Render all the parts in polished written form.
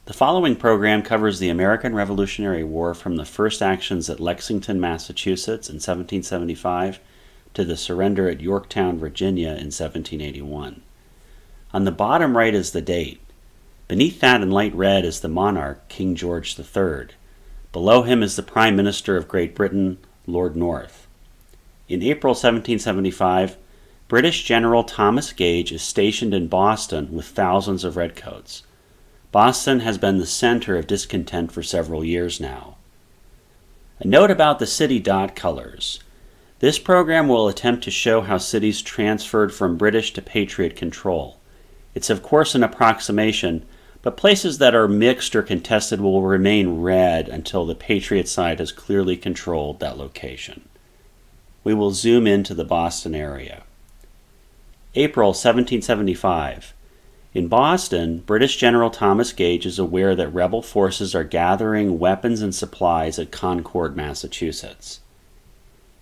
The following program covers the American Revolutionary War from the first actions at Lexington, Massachusetts in 1775 to the surrender at Yorktown, Virginia in 1781. On the bottom right is the date. Beneath that in light red is the monarch, King George III. Below him is the Prime Minister of Great Britain, Lord North. In April 1775, British General Thomas Gage is stationed in Boston with thousands of redcoats. Boston has been the center of discontent for several years now. A note about the city dot colors. This program will attempt to show how cities transferred from British to Patriot control. It's of course an approximation, but places that are mixed or contested will remain red until the Patriot side has clearly controlled that location. We will zoom into the Boston area. April 1775. In Boston, British General Thomas Gage is aware that rebel forces are gathering weapons and supplies at Concord, Massachusetts.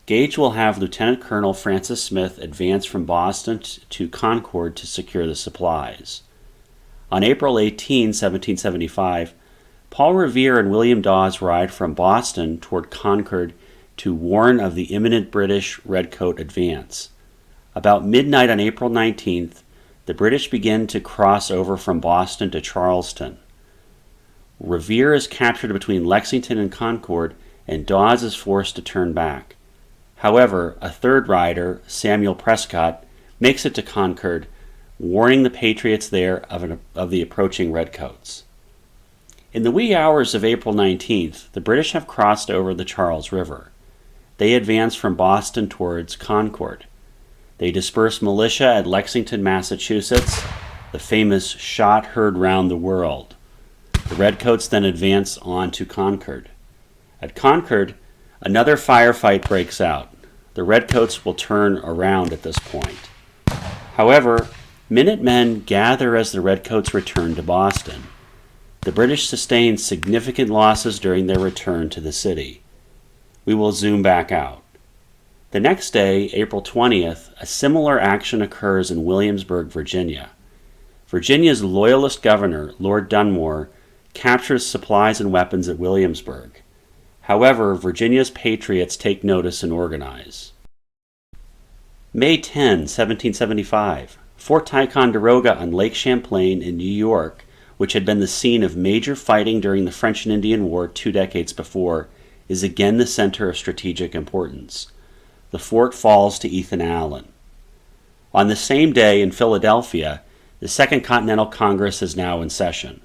Gage will have Lieutenant Colonel Francis Smith advance from Boston to Concord to secure the supplies. On April 18, 1775, Paul Revere and William Dawes ride from Boston toward Concord to warn of the imminent British redcoat advance. About midnight on April 19th, the British begin to cross over from Boston to Charleston. Revere is captured between Lexington and Concord, and Dawes is forced to turn back. However, a third rider, Samuel Prescott, makes it to Concord, warning the Patriots there of the approaching redcoats. In the wee hours of April 19th, the British have crossed over the Charles River. They advance from Boston towards Concord. They disperse militia at Lexington, Massachusetts, the famous shot heard round the world. The redcoats then advance on to Concord. At Concord, another firefight breaks out. The redcoats will turn around at this point. However, Minutemen gather as the redcoats return to Boston. The British sustain significant losses during their return to the city. We will zoom back out. The next day, April 20th, a similar action occurs in Williamsburg, Virginia. Virginia's loyalist governor, Lord Dunmore, captures supplies and weapons at Williamsburg. However, Virginia's patriots take notice and organize. May 10, 1775, Fort Ticonderoga on Lake Champlain in New York, which had been the scene of major fighting during the French and Indian War 2 decades before, is again the center of strategic importance. The fort falls to Ethan Allen. On the same day in Philadelphia, the Second Continental Congress is now in session.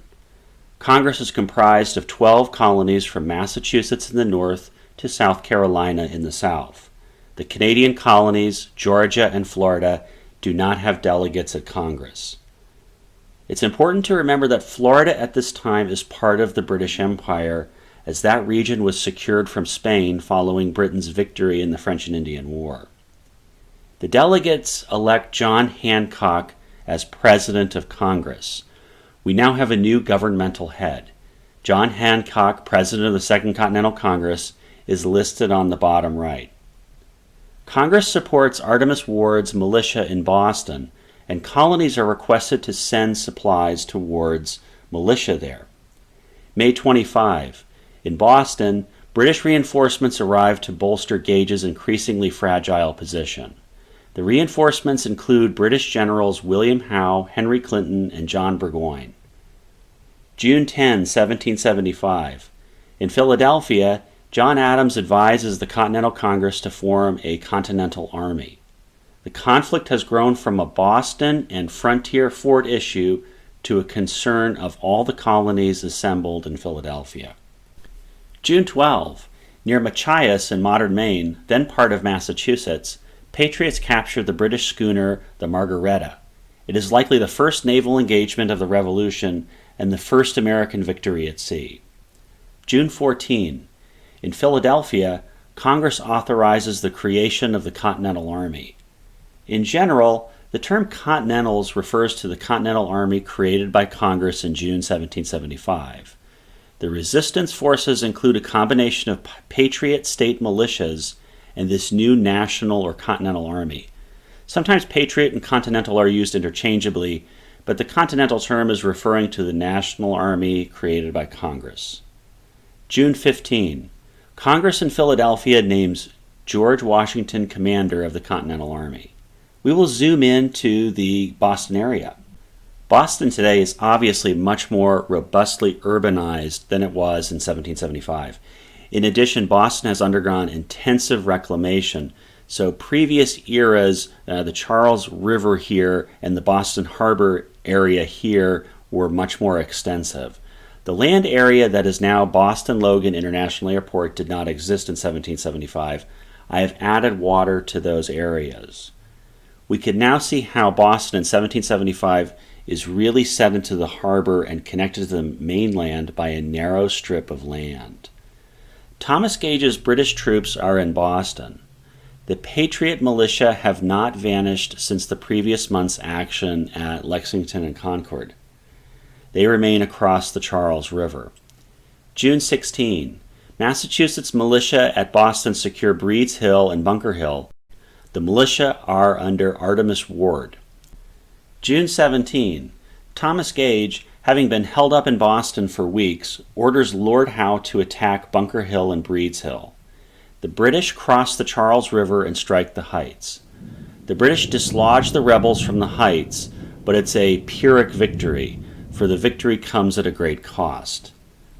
Congress is comprised of 12 colonies from Massachusetts in the north to South Carolina in the south. The Canadian colonies, Georgia and Florida, do not have delegates at Congress. It's important to remember that Florida at this time is part of the British Empire, as that region was secured from Spain following Britain's victory in the French and Indian War. The delegates elect John Hancock as President of Congress. We now have a new governmental head. John Hancock, President of the Second Continental Congress, is listed on the bottom right. Congress supports Artemus Ward's militia in Boston, and colonies are requested to send supplies towards militia there. May 25. In Boston, British reinforcements arrive to bolster Gage's increasingly fragile position. The reinforcements include British generals William Howe, Henry Clinton, and John Burgoyne. June 10, 1775. In Philadelphia, John Adams advises the Continental Congress to form a Continental Army. The conflict has grown from a Boston and frontier fort issue to a concern of all the colonies assembled in Philadelphia. June 12, near Machias in modern Maine, then part of Massachusetts, Patriots captured the British schooner the Margaretta. It is likely the first naval engagement of the Revolution and the first American victory at sea. June 14, in Philadelphia, Congress authorizes the creation of the Continental Army. In general, the term Continentals refers to the Continental Army created by Congress in June 1775. The resistance forces include a combination of patriot state militias and this new national or continental army. Sometimes patriot and continental are used interchangeably, but the Continental term is referring to the national army created by Congress. June 15. Congress in Philadelphia names George Washington commander of the Continental Army. We will zoom into the Boston area. Boston today is obviously much more robustly urbanized than it was in 1775. In addition, Boston has undergone intensive reclamation, so previous eras, the Charles River here and the Boston Harbor area here were much more extensive. The land area that is now Boston Logan International Airport did not exist in 1775. I have added water to those areas. We can now see how Boston in 1775 is really set into the harbor and connected to the mainland by a narrow strip of land. Thomas Gage's British troops are in Boston. The Patriot militia have not vanished since the previous month's action at Lexington and Concord. They remain across the Charles River. June 16. Massachusetts militia at Boston secure Breed's Hill and Bunker Hill. The militia are under Artemas Ward. June 17. Thomas Gage, having been held up in Boston for weeks, orders Lord Howe to attack Bunker Hill and Breed's Hill. The British cross the Charles River and strike the heights. The British dislodge the rebels from the heights, but it's a Pyrrhic victory, for the victory comes at a great cost.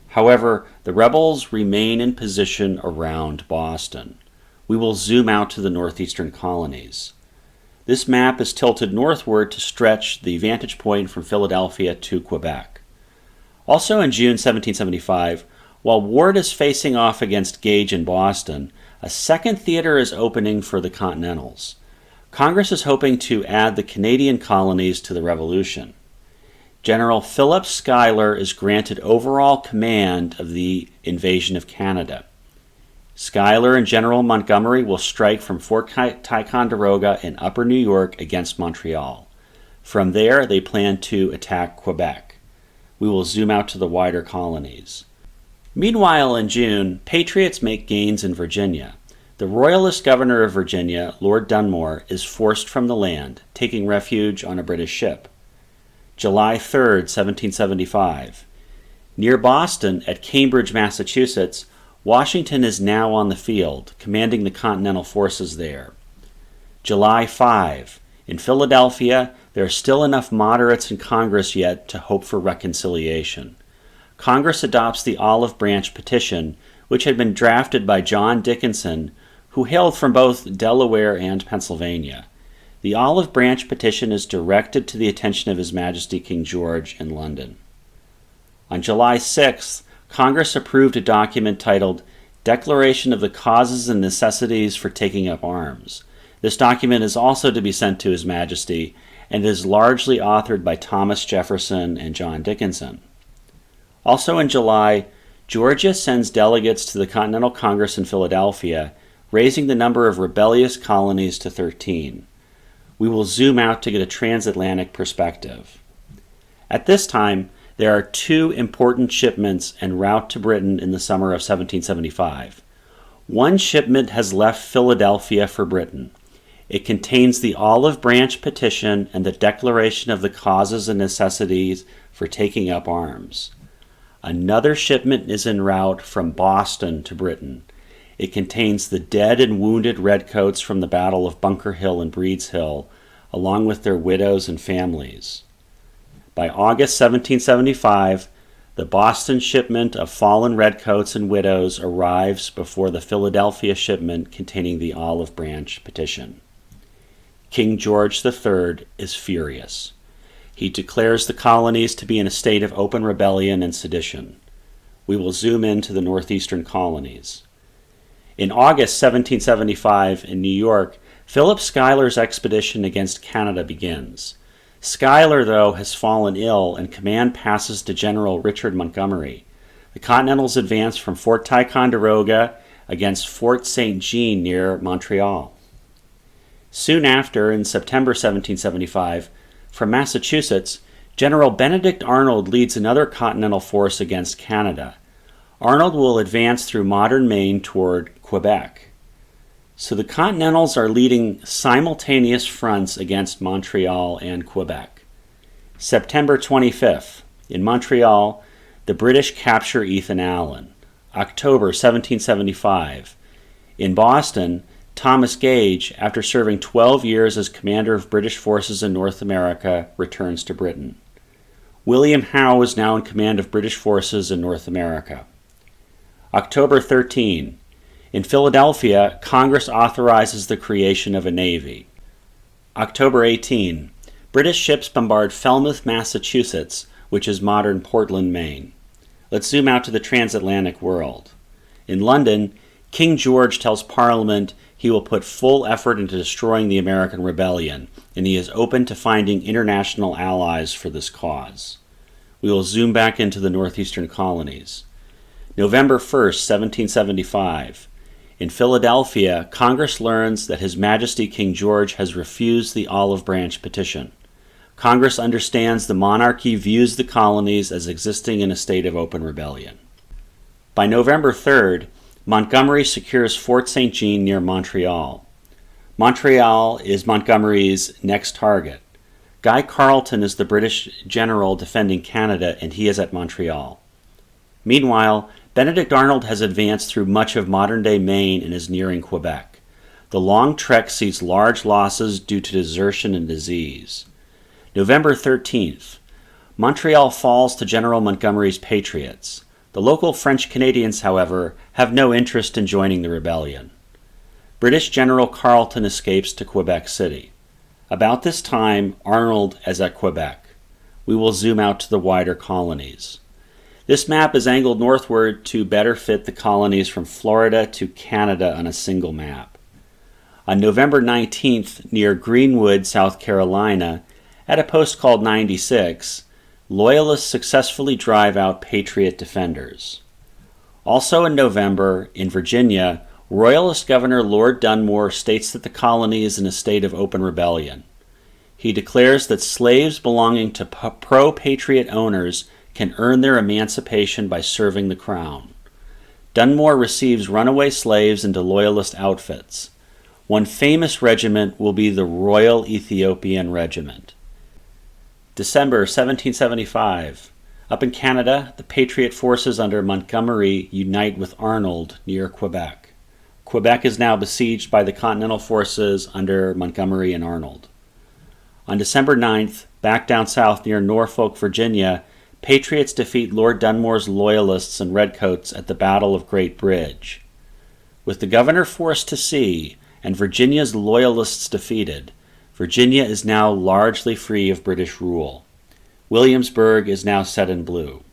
However, the rebels remain in position around Boston. We will zoom out to the northeastern colonies. This map is tilted northward to stretch the vantage point from Philadelphia to Quebec. Also in June 1775, while Ward is facing off against Gage in Boston, a second theater is opening for the Continentals. Congress is hoping to add the Canadian colonies to the Revolution. General Philip Schuyler is granted overall command of the invasion of Canada. Schuyler and General Montgomery will strike from Fort Ticonderoga in Upper New York against Montreal. From there, they plan to attack Quebec. We will zoom out to the wider colonies. Meanwhile, in June, Patriots make gains in Virginia. The Royalist governor of Virginia, Lord Dunmore, is forced from the land, taking refuge on a British ship. July 3, 1775. Near Boston, at Cambridge, Massachusetts, Washington is now on the field, commanding the Continental forces there. July 5. In Philadelphia, there are still enough moderates in Congress yet to hope for reconciliation. Congress adopts the Olive Branch Petition, which had been drafted by John Dickinson, who hailed from both Delaware and Pennsylvania. The Olive Branch Petition is directed to the attention of His Majesty King George in London. On July 6th, Congress approved a document titled Declaration of the Causes and Necessities for Taking Up Arms. This document is also to be sent to His Majesty and is largely authored by Thomas Jefferson and John Dickinson. Also in July, Georgia sends delegates to the Continental Congress in Philadelphia, raising the number of rebellious colonies to 13. We will zoom out to get a transatlantic perspective. At this time, there are two important shipments en route to Britain in the summer of 1775. One shipment has left Philadelphia for Britain. It contains the Olive Branch Petition and the Declaration of the Causes and Necessities for Taking Up Arms. Another shipment is en route from Boston to Britain. It contains the dead and wounded redcoats from the Battle of Bunker Hill and Breed's Hill, along with their widows and families. By August 1775, the Boston shipment of fallen redcoats and widows arrives before the Philadelphia shipment containing the Olive Branch Petition. King George III is furious. He declares the colonies to be in a state of open rebellion and sedition. We will zoom into the northeastern colonies. In August 1775, in New York, Philip Schuyler's expedition against Canada begins. Schuyler, though, has fallen ill, and command passes to General Richard Montgomery. The Continentals advance from Fort Ticonderoga against Fort St. Jean near Montreal. Soon after, in September 1775, from Massachusetts, General Benedict Arnold leads another Continental force against Canada. Arnold will advance through modern Maine toward Quebec. So the Continentals are leading simultaneous fronts against Montreal and Quebec. September 25th. In Montreal, the British capture Ethan Allen. October 1775. In Boston, Thomas Gage, after serving 12 years as commander of British forces in North America, returns to Britain. William Howe is now in command of British forces in North America. October 13. In Philadelphia, Congress authorizes the creation of a navy. October 18. British ships bombard Falmouth, Massachusetts, which is modern Portland, Maine. Let's zoom out to the transatlantic world. In London, King George tells Parliament he will put full effort into destroying the American rebellion, and he is open to finding international allies for this cause. We will zoom back into the northeastern colonies. November 1st, 1775. In Philadelphia, Congress learns that His Majesty King George has refused the olive branch petition. Congress understands the monarchy views the colonies as existing in a state of open rebellion. By November 3rd, Montgomery secures Fort St. Jean near Montreal. Montreal is Montgomery's next target. Guy Carleton is the British general defending Canada, and he is at Montreal. Meanwhile, Benedict Arnold has advanced through much of modern-day Maine and is nearing Quebec. The long trek sees large losses due to desertion and disease. November 13th. Montreal falls to General Montgomery's Patriots. The local French Canadians, however, have no interest in joining the rebellion. British General Carleton escapes to Quebec City. About this time, Arnold is at Quebec. We will zoom out to the wider colonies. This map is angled northward to better fit the colonies from Florida to Canada on a single map. On November 19th, near Greenwood, South Carolina, at a post called 96, Loyalists successfully drive out Patriot defenders. Also in November, in Virginia, Royalist Governor Lord Dunmore states that the colony is in a state of open rebellion. He declares that slaves belonging to pro-patriot owners can earn their emancipation by serving the crown. Dunmore receives runaway slaves into Loyalist outfits. One famous regiment will be the Royal Ethiopian Regiment. December 1775. Up in Canada, the Patriot forces under Montgomery unite with Arnold near Quebec. Quebec is now besieged by the Continental forces under Montgomery and Arnold. On December 9th, back down south near Norfolk, Virginia, Patriots defeat Lord Dunmore's Loyalists and Redcoats at the Battle of Great Bridge. With the governor forced to sea and Virginia's Loyalists defeated, Virginia is now largely free of British rule. Williamsburg is now set in blue.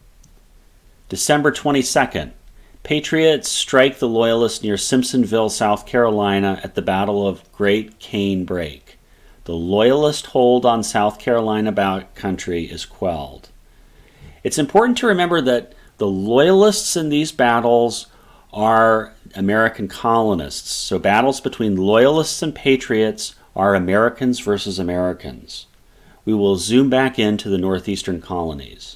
December 22nd, Patriots strike the Loyalists near Simpsonville, South Carolina at the Battle of Great Cane Brake. The Loyalist hold on South Carolina country is quelled. It's important to remember that the Loyalists in these battles are American colonists, so battles between Loyalists and Patriots are Americans versus Americans. We will zoom back into the northeastern colonies.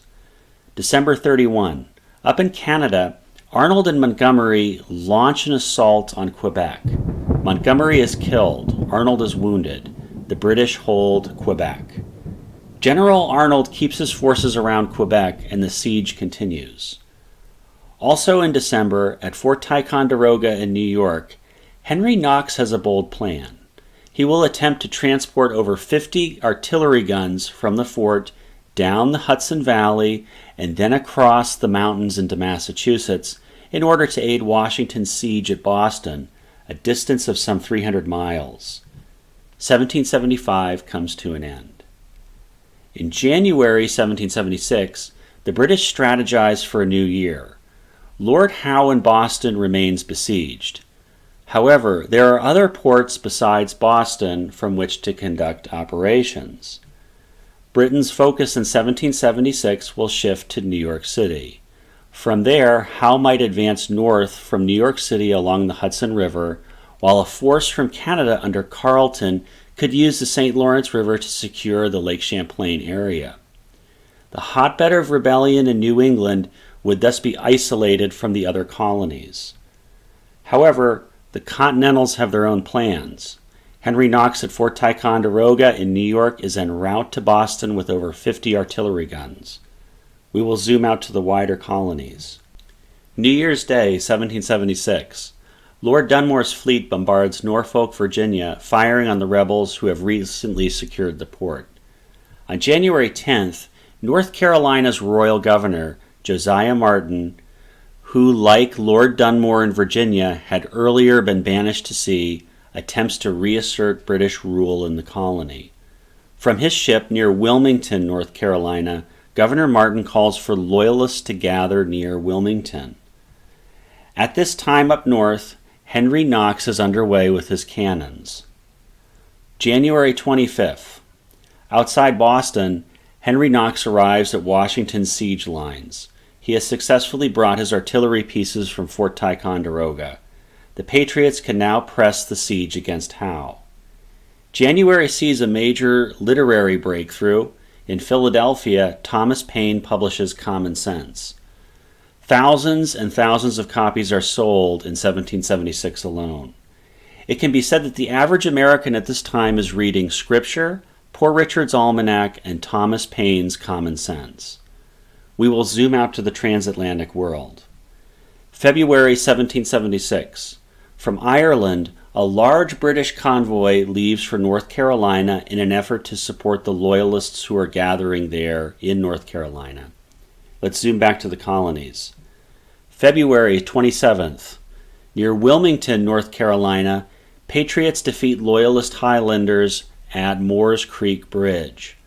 December 31. Up in Canada, Arnold and Montgomery launch an assault on Quebec. Montgomery is killed. Arnold is wounded. The British hold Quebec. General Arnold keeps his forces around Quebec and the siege continues. Also in December, at Fort Ticonderoga in New York, Henry Knox has a bold plan. He will attempt to transport over 50 artillery guns from the fort down the Hudson Valley and then across the mountains into Massachusetts in order to aid Washington's siege at Boston, a distance of some 300 miles. 1775 comes to an end. In January 1776, the British strategize for a new year. Lord Howe in Boston remains besieged. However, there are other ports besides Boston from which to conduct operations. Britain's focus in 1776 will shift to New York City. From there, Howe might advance north from New York City along the Hudson River, while a force from Canada under Carleton could use the St. Lawrence River to secure the Lake Champlain area. The hotbed of rebellion in New England would thus be isolated from the other colonies. However, the Continentals have their own plans. Henry Knox at Fort Ticonderoga in New York is en route to Boston with over 50 artillery guns. We will zoom out to the wider colonies. New Year's Day, 1776. Lord Dunmore's fleet bombards Norfolk, Virginia, firing on the rebels who have recently secured the port. On January 10th, North Carolina's royal governor, Josiah Martin, who, like Lord Dunmore in Virginia, had earlier been banished to sea, attempts to reassert British rule in the colony. From his ship near Wilmington, North Carolina, Governor Martin calls for loyalists to gather near Wilmington. At this time up north, Henry Knox is underway with his cannons. January 25th. Outside Boston, Henry Knox arrives at Washington's siege lines. He has successfully brought his artillery pieces from Fort Ticonderoga. The Patriots can now press the siege against Howe. January sees a major literary breakthrough. In Philadelphia, Thomas Paine publishes Common Sense. Thousands and thousands of copies are sold in 1776 alone. It can be said that the average American at this time is reading Scripture, Poor Richard's Almanac, and Thomas Paine's Common Sense. We will zoom out to the transatlantic world. February 1776. From Ireland, a large British convoy leaves for North Carolina in an effort to support the Loyalists who are gathering there in North Carolina. Let's zoom back to the colonies. February 27th. Near Wilmington, North Carolina, Patriots defeat Loyalist Highlanders at Moores Creek Bridge.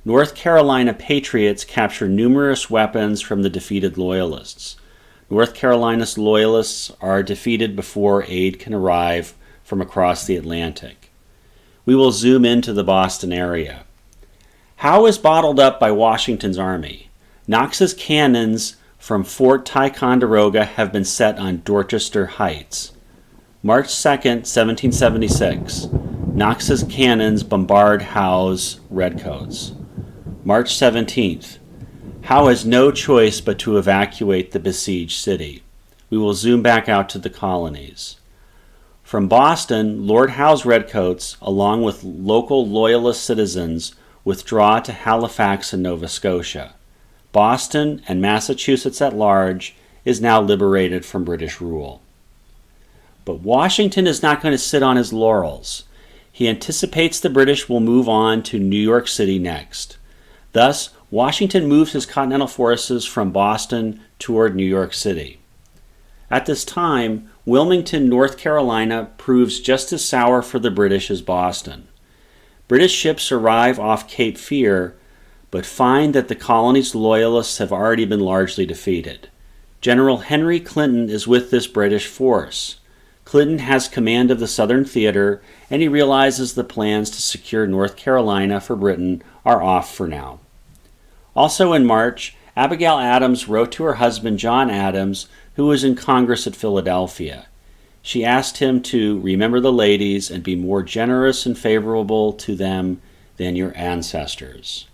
North Carolina Patriots capture numerous weapons from the defeated Loyalists. North Carolina's Loyalists are defeated before aid can arrive from across the Atlantic. We will zoom into the Boston area. Howe is bottled up by Washington's army. Knox's cannons from Fort Ticonderoga have been set on Dorchester Heights. March 2nd, 1776. Knox's cannons bombard Howe's redcoats. March 17th. Howe has no choice but to evacuate the besieged city. We will zoom back out to the colonies. From Boston, Lord Howe's redcoats, along with local Loyalist citizens, withdraw to Halifax and Nova Scotia. Boston and Massachusetts at large is now liberated from British rule. But Washington is not going to sit on his laurels. He anticipates the British will move on to New York City next. Thus, Washington moves his continental forces from Boston toward New York City. At this time, Wilmington, North Carolina proves just as sour for the British as Boston. British ships arrive off Cape Fear, but find that the colony's Loyalists have already been largely defeated. General Henry Clinton is with this British force. Clinton has command of the Southern Theater, and he realizes the plans to secure North Carolina for Britain are off for now. Also in March, Abigail Adams wrote to her husband John Adams, who was in Congress at Philadelphia. She asked him to remember the ladies and be more generous and favorable to them than your ancestors.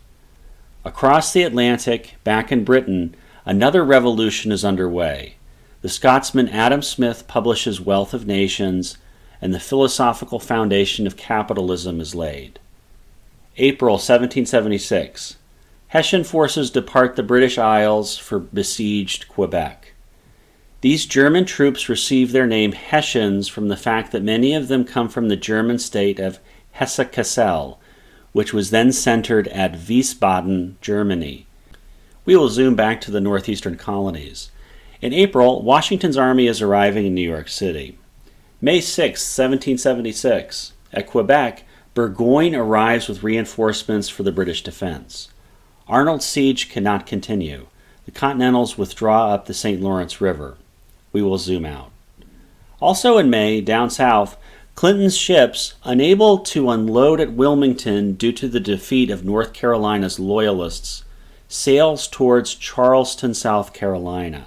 Across the Atlantic, back in Britain, another revolution is underway. The Scotsman Adam Smith publishes Wealth of Nations, and the philosophical foundation of capitalism is laid. April 1776. Hessian forces depart the British Isles for besieged Quebec. These German troops receive their name Hessians from the fact that many of them come from the German state of Hesse-Kassel, which was then centered at Wiesbaden, Germany. We will zoom back to the northeastern colonies. In April, Washington's army is arriving in New York City. May 6, 1776. At Quebec, Burgoyne arrives with reinforcements for the British defense. Arnold's siege cannot continue. The Continentals withdraw up the St. Lawrence River. We will zoom out. Also in May, down south, Clinton's ships, unable to unload at Wilmington due to the defeat of North Carolina's Loyalists, sails towards Charleston, South Carolina.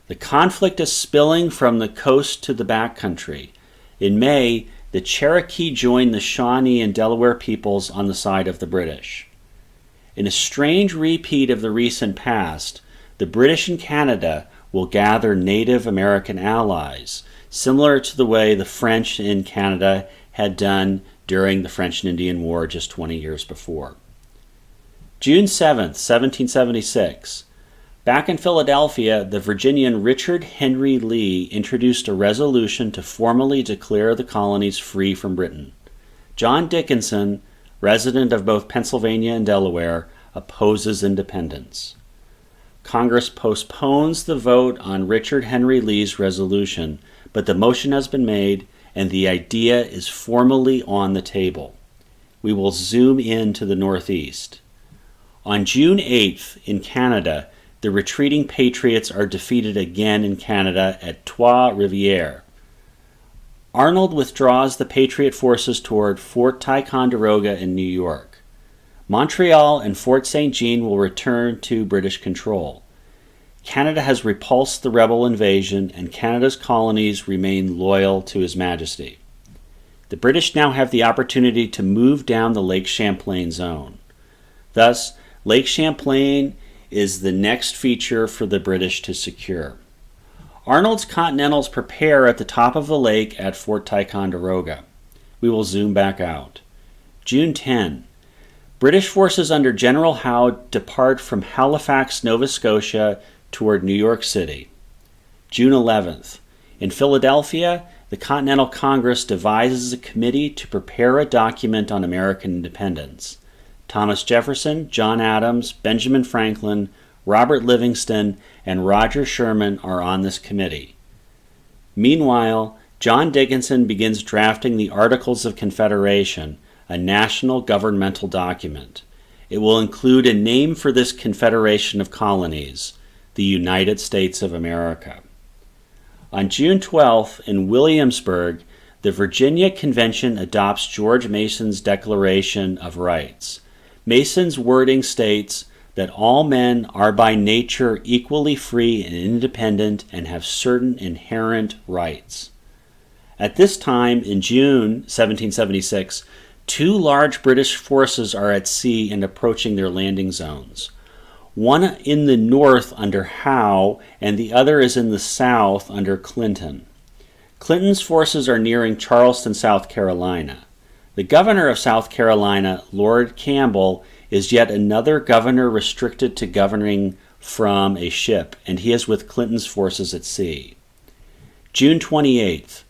The conflict is spilling from the coast to the backcountry. In May, the Cherokee join the Shawnee and Delaware peoples on the side of the British. In a strange repeat of the recent past, the British in Canada will gather Native American allies, similar to the way the French in Canada had done during the French and Indian War just 20 years before. June 7th, 1776. Back in Philadelphia, the Virginian Richard Henry Lee introduced a resolution to formally declare the colonies free from Britain. John Dickinson, resident of both Pennsylvania and Delaware, opposes independence. Congress postpones the vote on Richard Henry Lee's resolution, but the motion has been made and the idea is formally on the table. We will zoom in to the northeast. On June 8th, in Canada, the retreating Patriots are defeated again in Canada at Trois-Rivières. Arnold withdraws the Patriot forces toward Fort Ticonderoga in New York. Montreal and Fort St. Jean will return to British control. Canada has repulsed the rebel invasion, and Canada's colonies remain loyal to His Majesty. The British now have the opportunity to move down the Lake Champlain zone. Thus, Lake Champlain is the next feature for the British to secure. Arnold's Continentals prepare at the top of the lake at Fort Ticonderoga. We will zoom back out. June 10. British forces under General Howe depart from Halifax, Nova Scotia, toward New York City. June 11th. In Philadelphia, the Continental Congress devises a committee to prepare a document on American independence. Thomas Jefferson, John Adams, Benjamin Franklin, Robert Livingston, and Roger Sherman are on this committee. Meanwhile, John Dickinson begins drafting the Articles of Confederation, a national governmental document. It will include a name for this confederation of colonies, the United States of America. On June 12th, in Williamsburg, the Virginia Convention adopts George Mason's Declaration of Rights. Mason's wording states that all men are by nature equally free and independent and have certain inherent rights. At this time, in June 1776, two large British forces are at sea and approaching their landing zones. One in the north under Howe, and the other is in the south under Clinton. Clinton's forces are nearing Charleston, South Carolina. The governor of South Carolina, Lord Campbell, is yet another governor restricted to governing from a ship, and he is with Clinton's forces at sea. June 28th.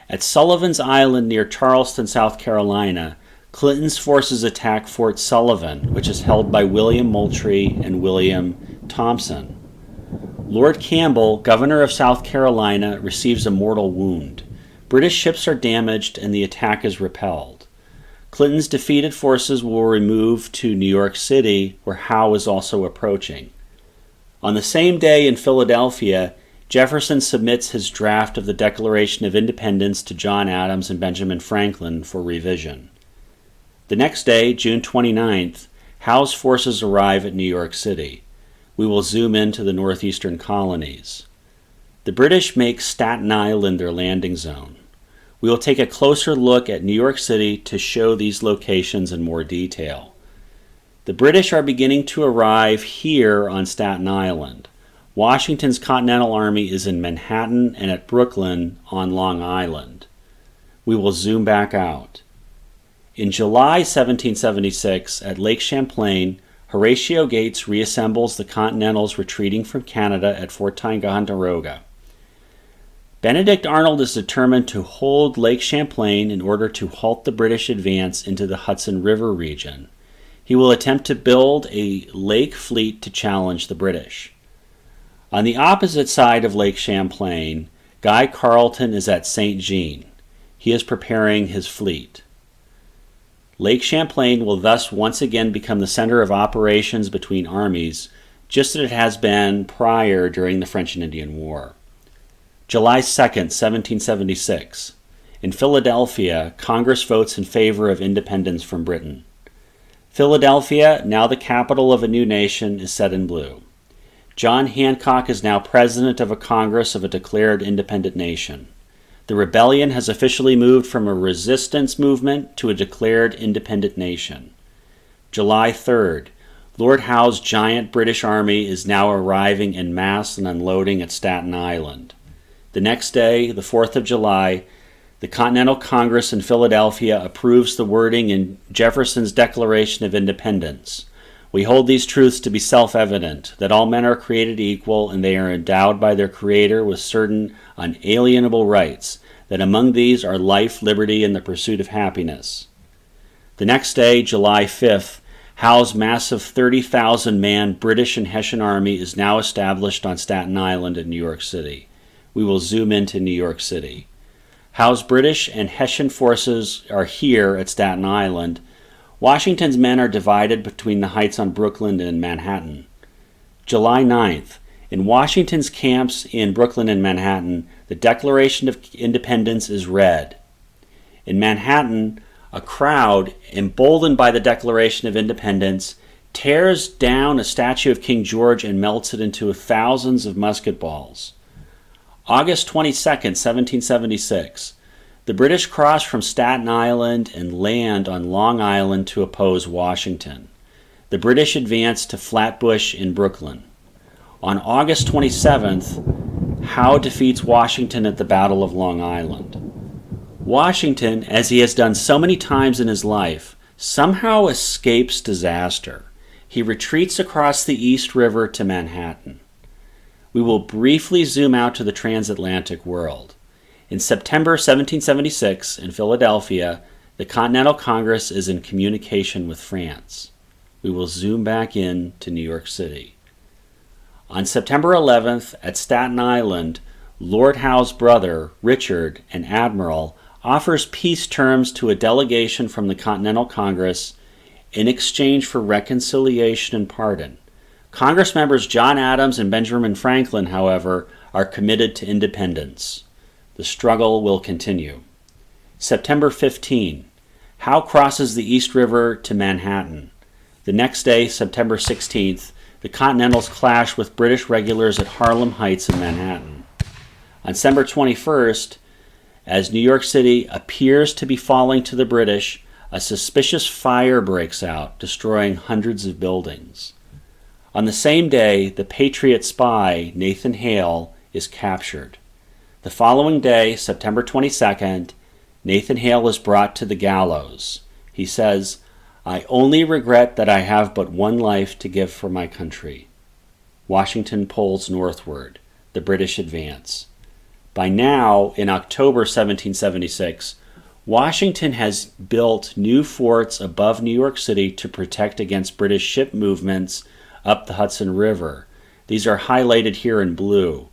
At Sullivan's Island near Charleston, South Carolina, Clinton's forces attack Fort Sullivan, which is held by William Moultrie and William Thompson. Lord Campbell, governor of South Carolina, receives a mortal wound. British ships are damaged and the attack is repelled. Clinton's defeated forces will remove to New York City, where Howe is also approaching. On the same day in Philadelphia, Jefferson submits his draft of the Declaration of Independence to John Adams and Benjamin Franklin for revision. The next day, June 29th, Howe's forces arrive at New York City. We will zoom into the northeastern colonies. The British make Staten Island their landing zone. We will take a closer look at New York City to show these locations in more detail. The British are beginning to arrive here on Staten Island. Washington's Continental Army is in Manhattan and at Brooklyn on Long Island. We will zoom back out. In July 1776, at Lake Champlain, Horatio Gates reassembles the Continentals retreating from Canada at Fort Ticonderoga. Benedict Arnold is determined to hold Lake Champlain in order to halt the British advance into the Hudson River region. He will attempt to build a lake fleet to challenge the British. On the opposite side of Lake Champlain, Guy Carleton is at St. Jean. He is preparing his fleet. Lake Champlain will thus once again become the center of operations between armies, just as it has been prior during the French and Indian War. July 2nd, 1776. In Philadelphia, Congress votes in favor of independence from Britain. Philadelphia, now the capital of a new nation, is set in blue. John Hancock is now president of a Congress of a declared independent nation. The rebellion has officially moved from a resistance movement to a declared independent nation. July 3rd, Lord Howe's giant British army is now arriving en masse and unloading at Staten Island. The next day, the 4th of July, The Continental Congress in Philadelphia approves the wording in Jefferson's Declaration of Independence. We hold these truths to be self-evident, that all men are created equal and they are endowed by their Creator with certain unalienable rights, that among these are life, liberty, and the pursuit of happiness. The next day, July 5th, Howe's massive 30,000-man British and Hessian army is now established on Staten Island in New York City. We will zoom into New York City. Howe's British and Hessian forces are here at Staten Island. Washington's men are divided between the heights on Brooklyn and Manhattan. July 9th. In Washington's camps in Brooklyn and Manhattan, the Declaration of Independence is read. In Manhattan, a crowd, emboldened by the Declaration of Independence, tears down a statue of King George and melts it into thousands of musket balls. August 22nd, 1776. The British cross from Staten Island and land on Long Island to oppose Washington. The British advance to Flatbush in Brooklyn. On August 27th, Howe defeats Washington at the Battle of Long Island. Washington, as he has done so many times in his life, somehow escapes disaster. He retreats across the East River to Manhattan. We will briefly zoom out to the transatlantic world. In September 1776, in Philadelphia, the Continental Congress is in communication with France. We will zoom back in to New York City. On September 11th, at Staten Island, Lord Howe's brother, Richard, an admiral, offers peace terms to a delegation from the Continental Congress in exchange for reconciliation and pardon. Congress members John Adams and Benjamin Franklin, however, are committed to independence. The struggle will continue. September 15. Howe crosses the East River to Manhattan. The next day, September 16th, the Continentals clash with British regulars at Harlem Heights in Manhattan. On December 21st, as New York City appears to be falling to the British, a suspicious fire breaks out, destroying hundreds of buildings. On the same day, the Patriot spy, Nathan Hale, is captured. The following day, September 22nd, Nathan Hale is brought to the gallows. He says, "I only regret that I have but one life to give for my country." Washington pulls northward. The British advance. By now, in October 1776, Washington has built new forts above New York City to protect against British ship movements up the Hudson River. These are highlighted here in blue.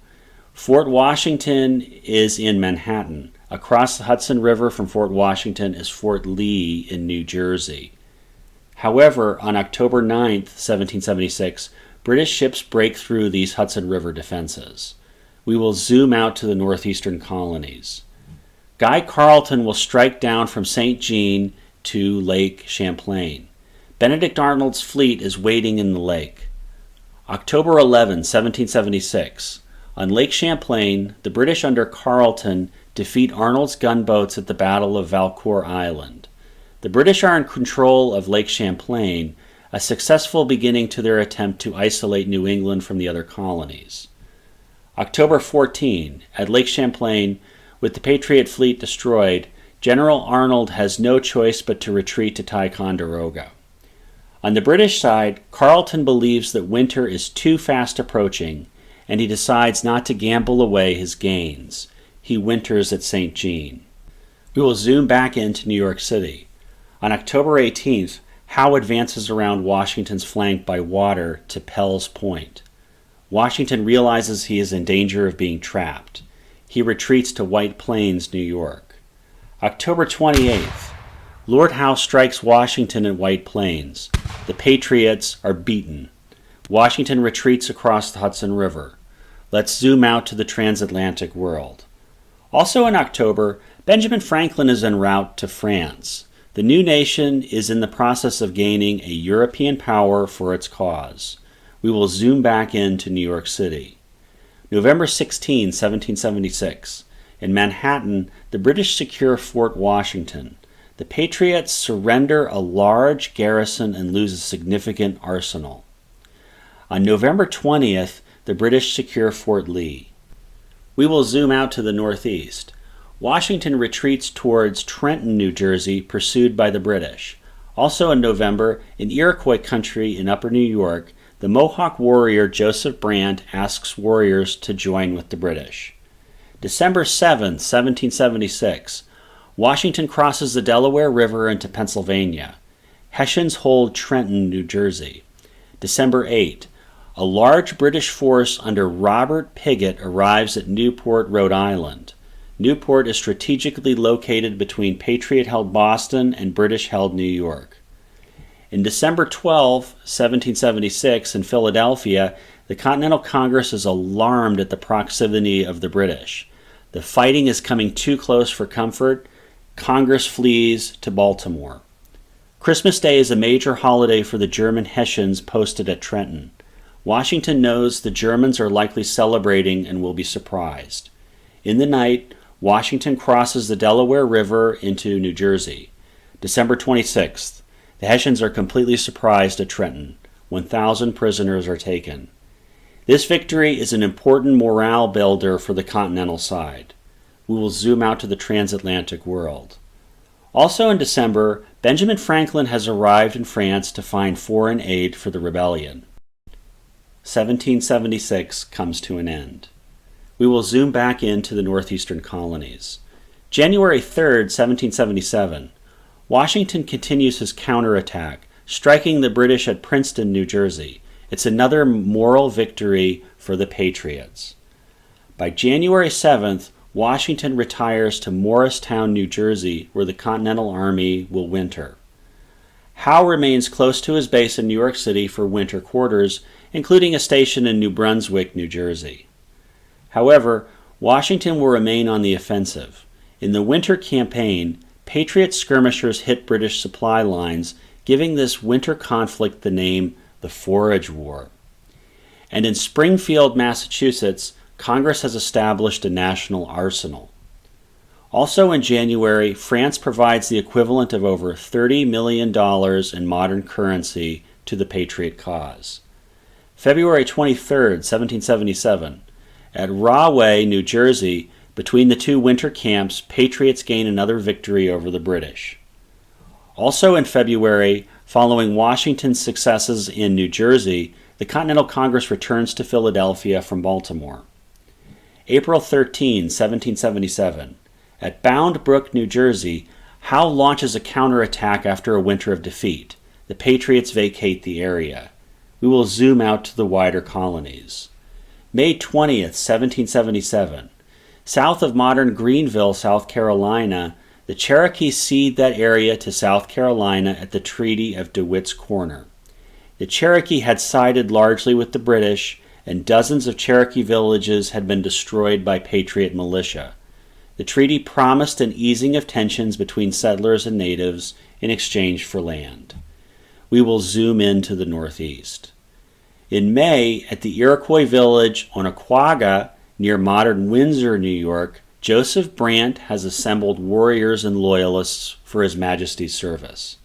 Fort Washington is in Manhattan. Across the Hudson River from Fort Washington is Fort Lee in New Jersey. However, on October 9th, 1776, British ships break through these Hudson River defenses. We will zoom out to the northeastern colonies. Guy Carleton will strike down from St. Jean to Lake Champlain. Benedict Arnold's fleet is waiting in the lake. October 11, 1776. On Lake Champlain, the British under Carleton defeat Arnold's gunboats at the Battle of Valcour Island. The British are in control of Lake Champlain, a successful beginning to their attempt to isolate New England from the other colonies. October 14, at Lake Champlain, with the Patriot fleet destroyed, General Arnold has no choice but to retreat to Ticonderoga. On the British side, Carleton believes that winter is too fast approaching, and he decides not to gamble away his gains. He winters at St. Jean. We will zoom back into New York City. On October 18th, Howe advances around Washington's flank by water to Pell's Point. Washington realizes he is in danger of being trapped. He retreats to White Plains, New York. October 28th, Lord Howe strikes Washington at White Plains. The Patriots are beaten. Washington retreats across the Hudson River. Let's zoom out to the transatlantic world. Also in October, Benjamin Franklin is en route to France. The new nation is in the process of gaining a European power for its cause. We will zoom back into New York City. November 16, 1776. In Manhattan, the British secure Fort Washington. The Patriots surrender a large garrison and lose a significant arsenal. On November 20th, the British secure Fort Lee. We will zoom out to the northeast. Washington retreats towards Trenton, New Jersey, pursued by the British. Also in November, in Iroquois country in Upper New York, the Mohawk warrior Joseph Brant asks warriors to join with the British. December 7, 1776, Washington crosses the Delaware River into Pennsylvania. Hessians hold Trenton, New Jersey. December 8, a large British force under Robert Pigot arrives at Newport, Rhode Island. Newport is strategically located between Patriot-held Boston and British-held New York. In December 12, 1776, in Philadelphia, the Continental Congress is alarmed at the proximity of the British. The fighting is coming too close for comfort. Congress flees to Baltimore. Christmas Day is a major holiday for the German Hessians posted at Trenton. Washington knows the Germans are likely celebrating and will be surprised. In the night, Washington crosses the Delaware River into New Jersey. December 26th, the Hessians are completely surprised at Trenton. 1,000 prisoners are taken. This victory is an important morale builder for the Continental side. We will zoom out to the transatlantic world. Also in December, Benjamin Franklin has arrived in France to find foreign aid for the rebellion. 1776 comes to an end. We will zoom back into the northeastern colonies. January 3, 1777, Washington continues his counterattack, striking the British at Princeton, New Jersey. It's another moral victory for the Patriots. By January 7th, Washington retires to Morristown, New Jersey, where the Continental Army will winter. Howe remains close to his base in New York City for winter quarters, including a station in New Brunswick, New Jersey. However, Washington will remain on the offensive. In the winter campaign, Patriot skirmishers hit British supply lines, giving this winter conflict the name the Forage War. And in Springfield, Massachusetts, Congress has established a national arsenal. Also in January, France provides the equivalent of over $30 million in modern currency to the Patriot cause. February 23, 1777, at Rahway, New Jersey, between the two winter camps, Patriots gain another victory over the British. Also in February, following Washington's successes in New Jersey, the Continental Congress returns to Philadelphia from Baltimore. April 13, 1777, at Bound Brook, New Jersey, Howe launches a counterattack after a winter of defeat. The Patriots vacate the area. We will zoom out to the wider colonies. May 20th, 1777, south of modern Greenville, South Carolina, the Cherokees cede that area to South Carolina at the Treaty of DeWitt's Corner. The Cherokee had sided largely with the British, and dozens of Cherokee villages had been destroyed by Patriot militia. The treaty promised an easing of tensions between settlers and natives in exchange for land. We will zoom into the northeast. In May, at the Iroquois village Onaquaga, near modern Windsor, New York, Joseph Brant has assembled warriors and loyalists for His Majesty's service.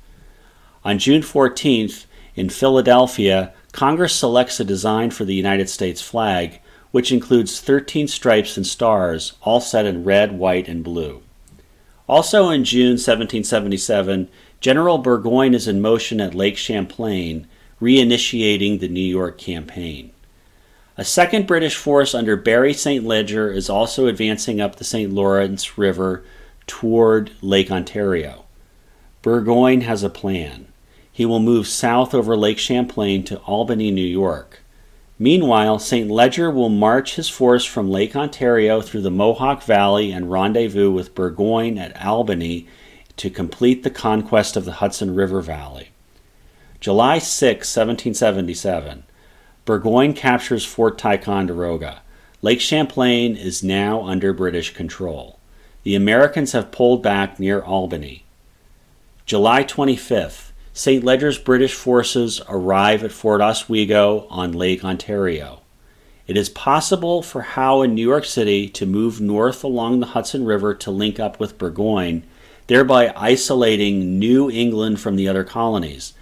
On June 14th, in Philadelphia, Congress selects a design for the United States flag, which includes 13 stripes and stars, all set in red, white, and blue. Also in June 1777, General Burgoyne is in motion at Lake Champlain, reinitiating the New York campaign. A second British force under Barry St. Leger is also advancing up the St. Lawrence River toward Lake Ontario. Burgoyne has a plan. He will move south over Lake Champlain to Albany, New York. Meanwhile, St. Leger will march his force from Lake Ontario through the Mohawk Valley and rendezvous with Burgoyne at Albany to complete the conquest of the Hudson River Valley. July 6, 1777. Burgoyne captures Fort Ticonderoga. Lake Champlain is now under British control. The Americans have pulled back near Albany. July 25th. St. Leger's British forces arrive at Fort Oswego on Lake Ontario. It is possible for Howe in New York City to move north along the Hudson River to link up with Burgoyne, thereby isolating New England from the other colonies.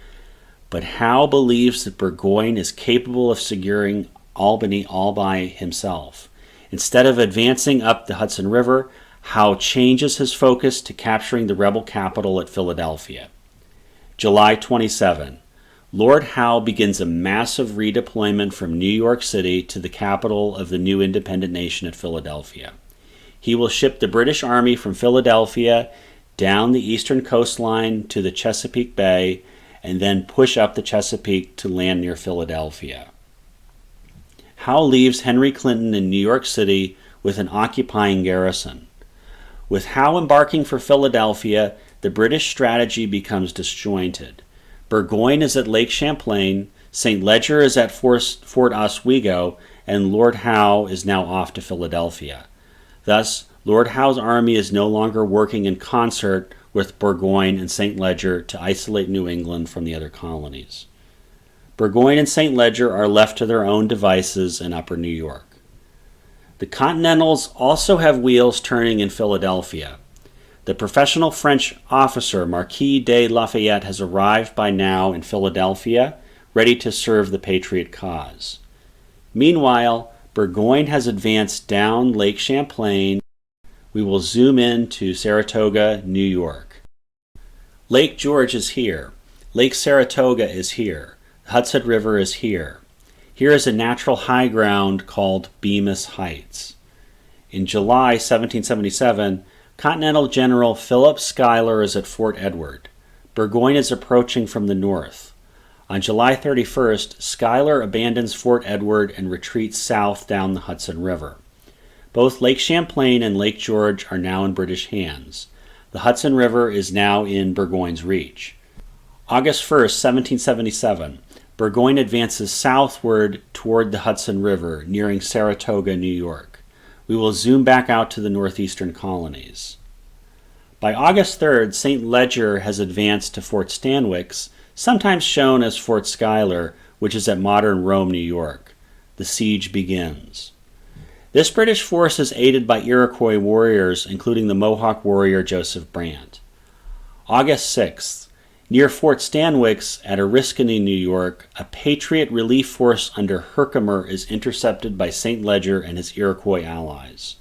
But Howe believes that Burgoyne is capable of securing Albany all by himself. Instead of advancing up the Hudson River, Howe changes his focus to capturing the rebel capital at Philadelphia. July 27. Lord Howe begins a massive redeployment from New York City to the capital of the new independent nation at Philadelphia. He will ship the British Army from Philadelphia down the eastern coastline to the Chesapeake Bay and then push up the Chesapeake to land near Philadelphia. Howe leaves Henry Clinton in New York City with an occupying garrison. With Howe embarking for Philadelphia, the British strategy becomes disjointed. Burgoyne is at Lake Champlain, St. Leger is at Fort Oswego, and Lord Howe is now off to Philadelphia. Thus, Lord Howe's army is no longer working in concert with Burgoyne and St. Leger to isolate New England from the other colonies. Burgoyne and St. Leger are left to their own devices in upper New York. The Continentals also have wheels turning in Philadelphia. The professional French officer Marquis de Lafayette has arrived by now in Philadelphia, ready to serve the Patriot cause. Meanwhile, Burgoyne has advanced down Lake Champlain. We will zoom in to Saratoga, New York. Lake George is here. Lake Saratoga is here. The Hudson River is here. Here is a natural high ground called Bemis Heights. In July 1777, Continental General Philip Schuyler is at Fort Edward. Burgoyne is approaching from the north. On July 31st, Schuyler abandons Fort Edward and retreats south down the Hudson River. Both Lake Champlain and Lake George are now in British hands. The Hudson River is now in Burgoyne's reach. August 1st, 1777, Burgoyne advances southward toward the Hudson River, nearing Saratoga, New York. We will zoom back out to the northeastern colonies. By August 3rd, St. Leger has advanced to Fort Stanwix, sometimes shown as Fort Schuyler, which is at modern Rome, New York. The siege begins. This British force is aided by Iroquois warriors, including the Mohawk warrior Joseph Brant. August 6th, near Fort Stanwix at Oriskany, New York, a Patriot relief force under Herkimer is intercepted by St. Leger and his Iroquois allies.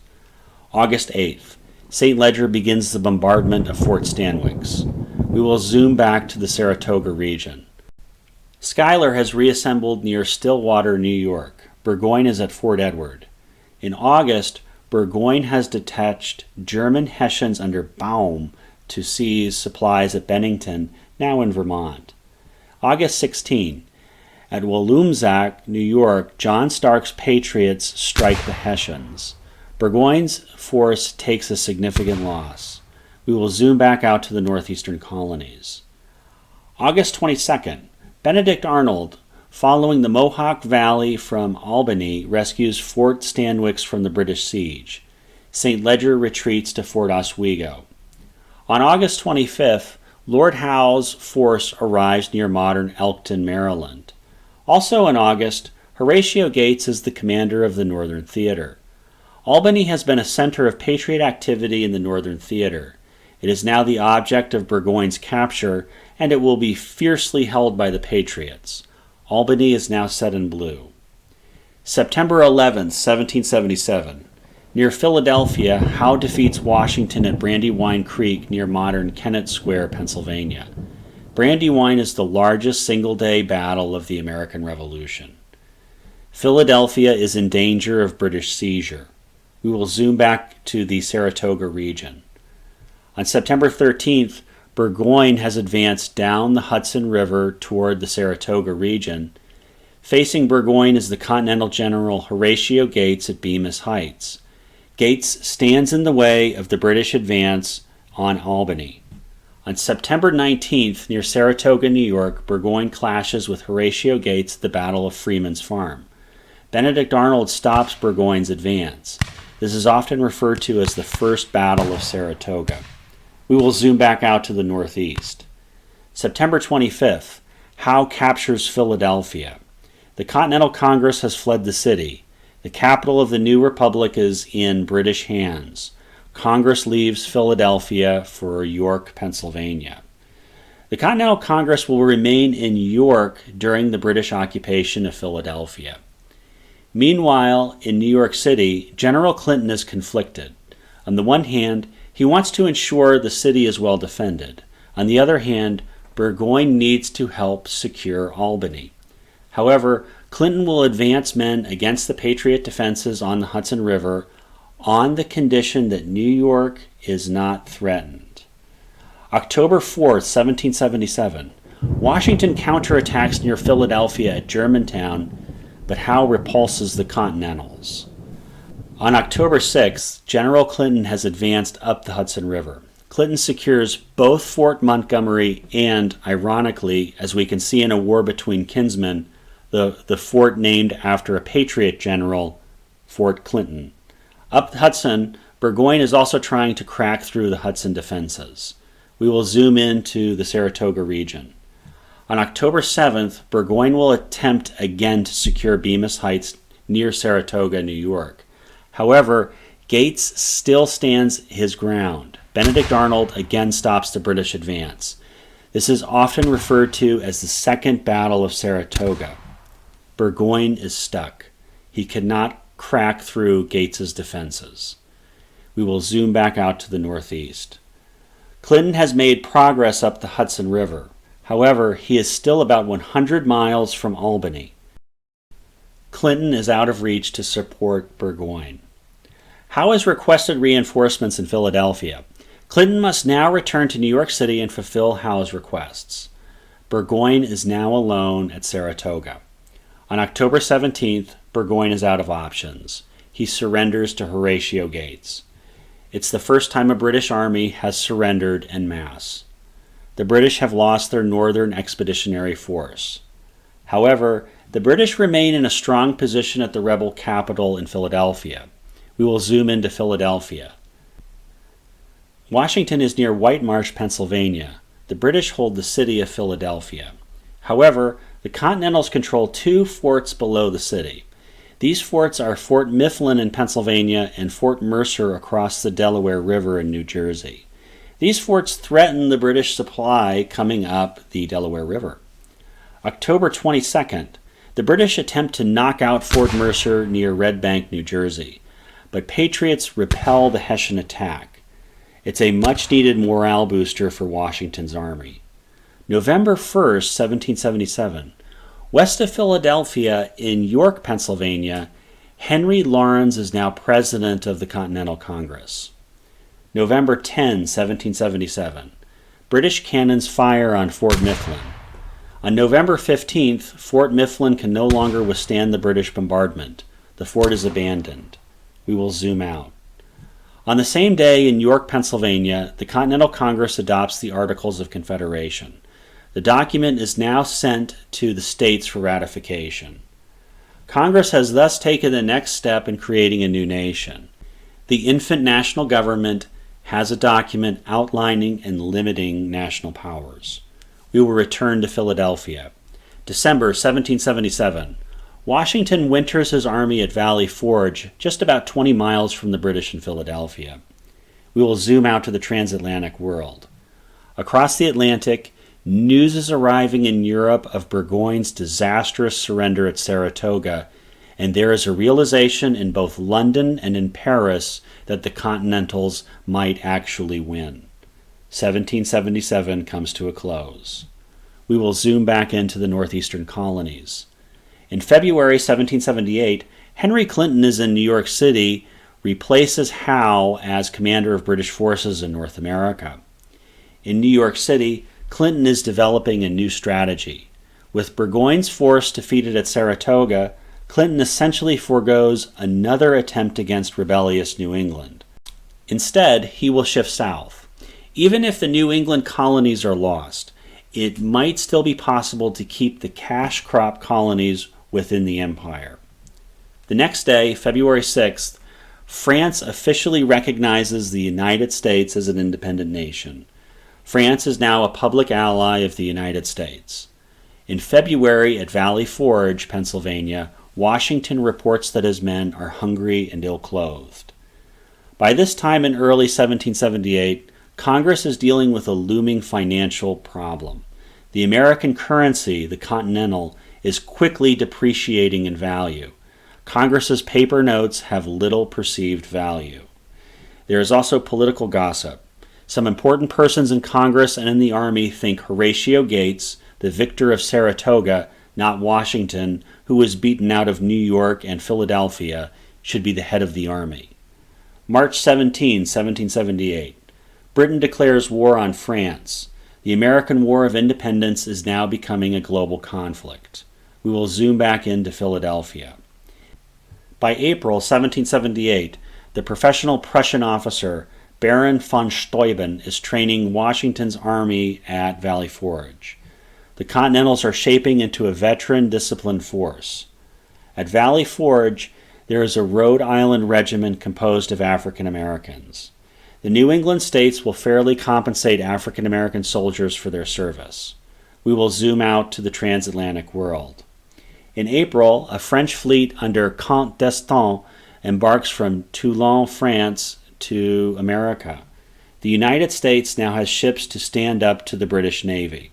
August 8th, St. Leger begins the bombardment of Fort Stanwix. We will zoom back to the Saratoga region. Schuyler has reassembled near Stillwater, New York. Burgoyne is at Fort Edward. In August, Burgoyne has detached German Hessians under Baum to seize supplies at Bennington, now in Vermont. August 16. At Walloomsac, New York, John Stark's Patriots strike the Hessians. Burgoyne's force takes a significant loss. We will zoom back out to the northeastern colonies. August 22nd. Benedict Arnold, following the Mohawk Valley from Albany, rescues Fort Stanwix from the British siege. St. Leger retreats to Fort Oswego. On August 25th, Lord Howe's force arrives near modern Elkton, Maryland. Also in August, Horatio Gates is the commander of the Northern Theater. Albany has been a center of Patriot activity in the Northern Theater. It is now the object of Burgoyne's capture, and it will be fiercely held by the Patriots. Albany is now set in blue. September 11, 1777. Near Philadelphia, Howe defeats Washington at Brandywine Creek near modern Kennett Square, Pennsylvania. Brandywine is the largest single-day battle of the American Revolution. Philadelphia is in danger of British seizure. We will zoom back to the Saratoga region. On September 13th, Burgoyne has advanced down the Hudson River toward the Saratoga region. Facing Burgoyne is the Continental General Horatio Gates at Bemis Heights. Gates stands in the way of the British advance on Albany. On September 19th, near Saratoga, New York, Burgoyne clashes with Horatio Gates at the Battle of Freeman's Farm. Benedict Arnold stops Burgoyne's advance. This is often referred to as the First Battle of Saratoga. We will zoom back out to the northeast. September 25th, Howe captures Philadelphia. The Continental Congress has fled the city. The capital of the new republic is in British hands. Congress leaves Philadelphia for York, Pennsylvania. The Continental Congress will remain in York during the British occupation of Philadelphia. Meanwhile, in New York City, General Clinton is conflicted. On the one hand, he wants to ensure the city is well defended. On the other hand, Burgoyne needs to help secure Albany. However, Clinton will advance men against the Patriot defenses on the Hudson River on the condition that New York is not threatened. October 4th, 1777. Washington counterattacks near Philadelphia at Germantown, but Howe repulses the Continentals. On October 6th, General Clinton has advanced up the Hudson River. Clinton secures both Fort Montgomery and, ironically, as we can see in a war between kinsmen, the fort named after a Patriot general, Fort Clinton. Up the Hudson, Burgoyne is also trying to crack through the Hudson defenses. We will zoom into the Saratoga region. On October 7th, Burgoyne will attempt again to secure Bemis Heights near Saratoga, New York. However, Gates still stands his ground. Benedict Arnold again stops the British advance. This is often referred to as the Second Battle of Saratoga. Burgoyne is stuck. He cannot crack through Gates's defenses. We will zoom back out to the northeast. Clinton has made progress up the Hudson River. However, he is still about 100 miles from Albany. Clinton is out of reach to support Burgoyne. Howe has requested reinforcements in Philadelphia. Clinton must now return to New York City and fulfill Howe's requests. Burgoyne is now alone at Saratoga. On October 17th, Burgoyne is out of options. He surrenders to Horatio Gates. It's the first time a British army has surrendered en masse. The British have lost their Northern Expeditionary Force. However, the British remain in a strong position at the rebel capital in Philadelphia. We will zoom into Philadelphia. Washington is near White Marsh, Pennsylvania. The British hold the city of Philadelphia. However, the Continentals control two forts below the city. These forts are Fort Mifflin in Pennsylvania and Fort Mercer across the Delaware River in New Jersey. These forts threaten the British supply coming up the Delaware River. October 22nd, the British attempt to knock out Fort Mercer near Red Bank, New Jersey, but Patriots repel the Hessian attack. It's a much-needed morale booster for Washington's army. November 1st, 1777. West of Philadelphia in York, Pennsylvania, Henry Laurens is now president of the Continental Congress. November 10, 1777. British cannons fire on Fort Mifflin. On November 15th, Fort Mifflin can no longer withstand the British bombardment. The fort is abandoned. We will zoom out. On the same day in York, Pennsylvania, the Continental Congress adopts the Articles of Confederation. The document is now sent to the states for ratification. Congress has thus taken the next step in creating a new nation. The infant national government has a document outlining and limiting national powers. We will return to Philadelphia. December 1777. Washington winters his army at Valley Forge, just about 20 miles from the British in Philadelphia. We will zoom out to the transatlantic world. Across the Atlantic, news is arriving in Europe of Burgoyne's disastrous surrender at Saratoga, and there is a realization in both London and in Paris that the Continentals might actually win. 1777 comes to a close. We will zoom back into the northeastern colonies. In February 1778, Henry Clinton is in New York City, replaces Howe as commander of British forces in North America. In New York City, Clinton is developing a new strategy. With Burgoyne's force defeated at Saratoga, Clinton essentially forgoes another attempt against rebellious New England. Instead, he will shift south. Even if the New England colonies are lost, it might still be possible to keep the cash crop colonies within the empire. The next day, February 6th, France officially recognizes the United States as an independent nation. France is now a public ally of the United States. In February at Valley Forge, Pennsylvania, Washington reports that his men are hungry and ill-clothed. By this time in early 1778, Congress is dealing with a looming financial problem. The American currency, the Continental, is quickly depreciating in value. Congress's paper notes have little perceived value. There is also political gossip. Some important persons in Congress and in the Army think Horatio Gates, the victor of Saratoga, not Washington, who was beaten out of New York and Philadelphia, should be the head of the Army. March 17, 1778. Britain declares war on France. The American War of Independence is now becoming a global conflict. We will zoom back into Philadelphia. By April 1778, the professional Prussian officer Baron von Steuben is training Washington's army at Valley Forge. The Continentals are shaping into a veteran, disciplined force. At Valley Forge, there is a Rhode Island regiment composed of African Americans. The New England states will fairly compensate African American soldiers for their service. We will zoom out to the transatlantic world. In April, a French fleet under Count d'Estaing embarks from Toulon, France, to America. The United States now has ships to stand up to the British Navy.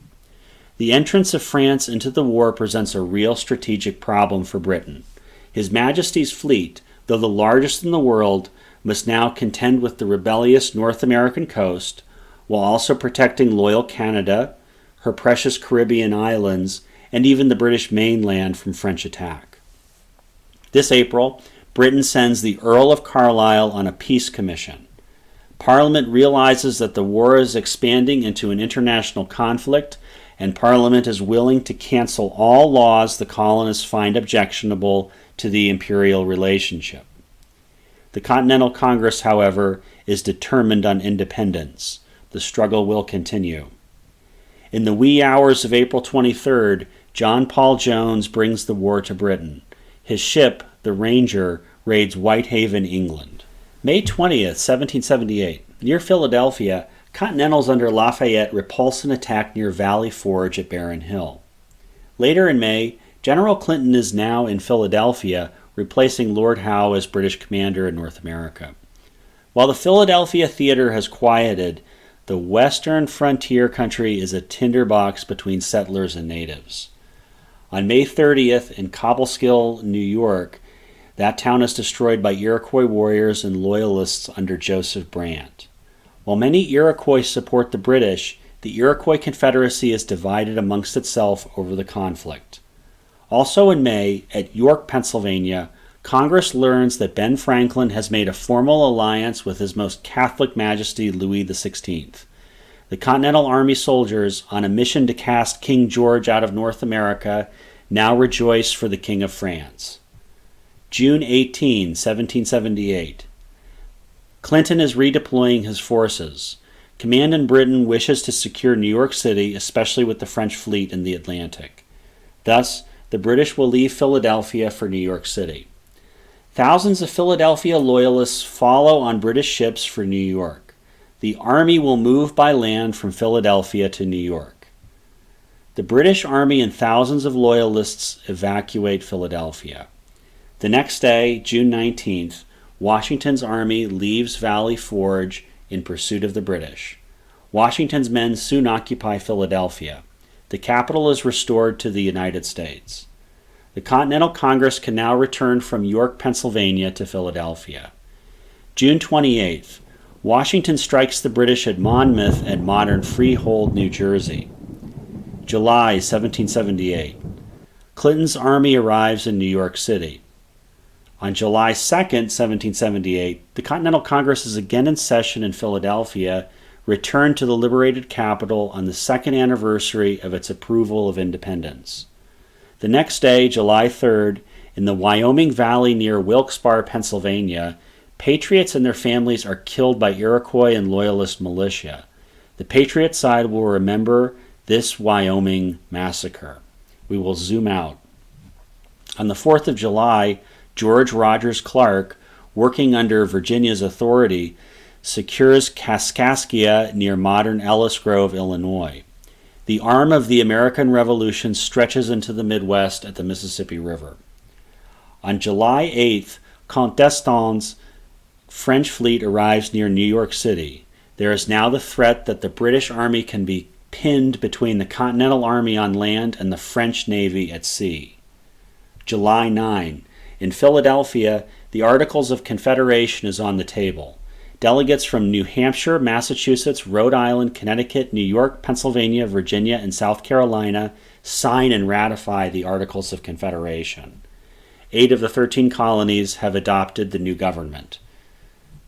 The entrance of France into the war presents a real strategic problem for Britain. His Majesty's fleet, though the largest in the world, must now contend with the rebellious North American coast, while also protecting loyal Canada, her precious Caribbean islands, and even the British mainland from French attack. This April, Britain sends the Earl of Carlisle on a peace commission. Parliament realizes that the war is expanding into an international conflict, and Parliament is willing to cancel all laws the colonists find objectionable to the imperial relationship. The Continental Congress, however, is determined on independence. The struggle will continue. In the wee hours of April 23rd, John Paul Jones brings the war to Britain. His ship, the Ranger, raids Whitehaven, England. May 20th, 1778. Near Philadelphia, Continentals under Lafayette repulse an attack near Valley Forge at Barren Hill. Later in May, General Clinton is now in Philadelphia, replacing Lord Howe as British commander in North America. While the Philadelphia theater has quieted, the western frontier country is a tinderbox between settlers and natives. On May 30th, in Cobleskill, New York, that town is destroyed by Iroquois warriors and loyalists under Joseph Brant. While many Iroquois support the British, the Iroquois Confederacy is divided amongst itself over the conflict. Also in May, at York, Pennsylvania, Congress learns that Ben Franklin has made a formal alliance with His Most Catholic Majesty Louis XVI. The Continental Army soldiers, on a mission to cast King George out of North America, now rejoice for the King of France. June 18, 1778. Clinton is redeploying his forces. Command in Britain wishes to secure New York City, especially with the French fleet in the Atlantic. Thus, the British will leave Philadelphia for New York City. Thousands of Philadelphia loyalists follow on British ships for New York. The army will move by land from Philadelphia to New York. The British Army and thousands of loyalists evacuate Philadelphia. The next day, June 19th, Washington's army leaves Valley Forge in pursuit of the British. Washington's men soon occupy Philadelphia. The capital is restored to the United States. The Continental Congress can now return from York, Pennsylvania to Philadelphia. June 28th, Washington strikes the British at Monmouth and modern Freehold, New Jersey. July 1778. Clinton's army arrives in New York City. On July 2nd, 1778, the Continental Congress is again in session in Philadelphia, returned to the liberated capital on the second anniversary of its approval of independence. The next day, July 3rd, in the Wyoming Valley near Wilkes-Barre, Pennsylvania, patriots and their families are killed by Iroquois and Loyalist militia. The Patriot side will remember this Wyoming massacre. We will zoom out. On the 4th of July, George Rogers Clark, working under Virginia's authority, secures Kaskaskia near modern Ellis Grove, Illinois. The arm of the American Revolution stretches into the Midwest at the Mississippi River. On July 8th, Count d'Estaing's French fleet arrives near New York City. There is now the threat that the British Army can be pinned between the Continental Army on land and the French Navy at sea. July 9. In Philadelphia, the Articles of Confederation is on the table. Delegates from New Hampshire, Massachusetts, Rhode Island, Connecticut, New York, Pennsylvania, Virginia, and South Carolina sign and ratify the Articles of Confederation. 8 of the 13 colonies have adopted the new government.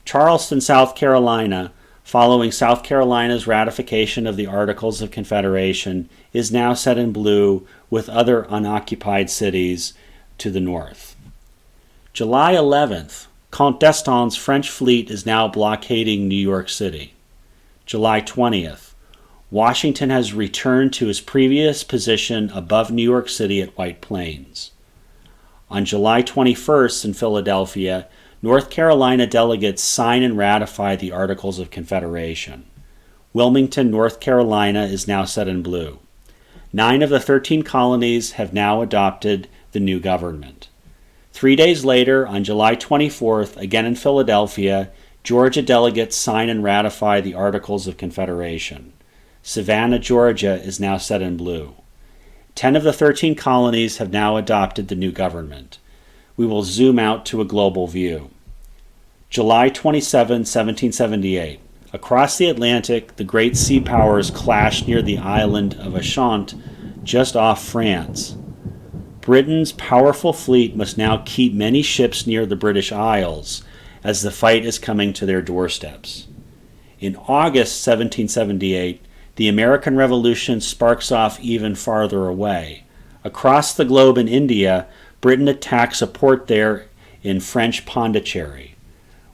Charleston, South Carolina, following South Carolina's ratification of the Articles of Confederation, is now set in blue with other unoccupied cities to the north. July 11th, Count d'Estaing's French fleet is now blockading New York City. July 20th, Washington has returned to his previous position above New York City at White Plains. On July 21st in Philadelphia, North Carolina delegates sign and ratify the Articles of Confederation. Wilmington, North Carolina is now set in blue. 9 of the 13 colonies have now adopted the new government. 3 days later, on July 24th, again in Philadelphia, Georgia delegates sign and ratify the Articles of Confederation. Savannah, Georgia is now set in blue. 10 of the 13 colonies have now adopted the new government. We will zoom out to a global view. July 27, 1778. Across the Atlantic, the great sea powers clashed near the island of Ashanti, just off France. Britain's powerful fleet must now keep many ships near the British Isles, as the fight is coming to their doorsteps. In August 1778, the American Revolution sparks off even farther away. Across the globe in India, Britain attacks a port there in French Pondicherry.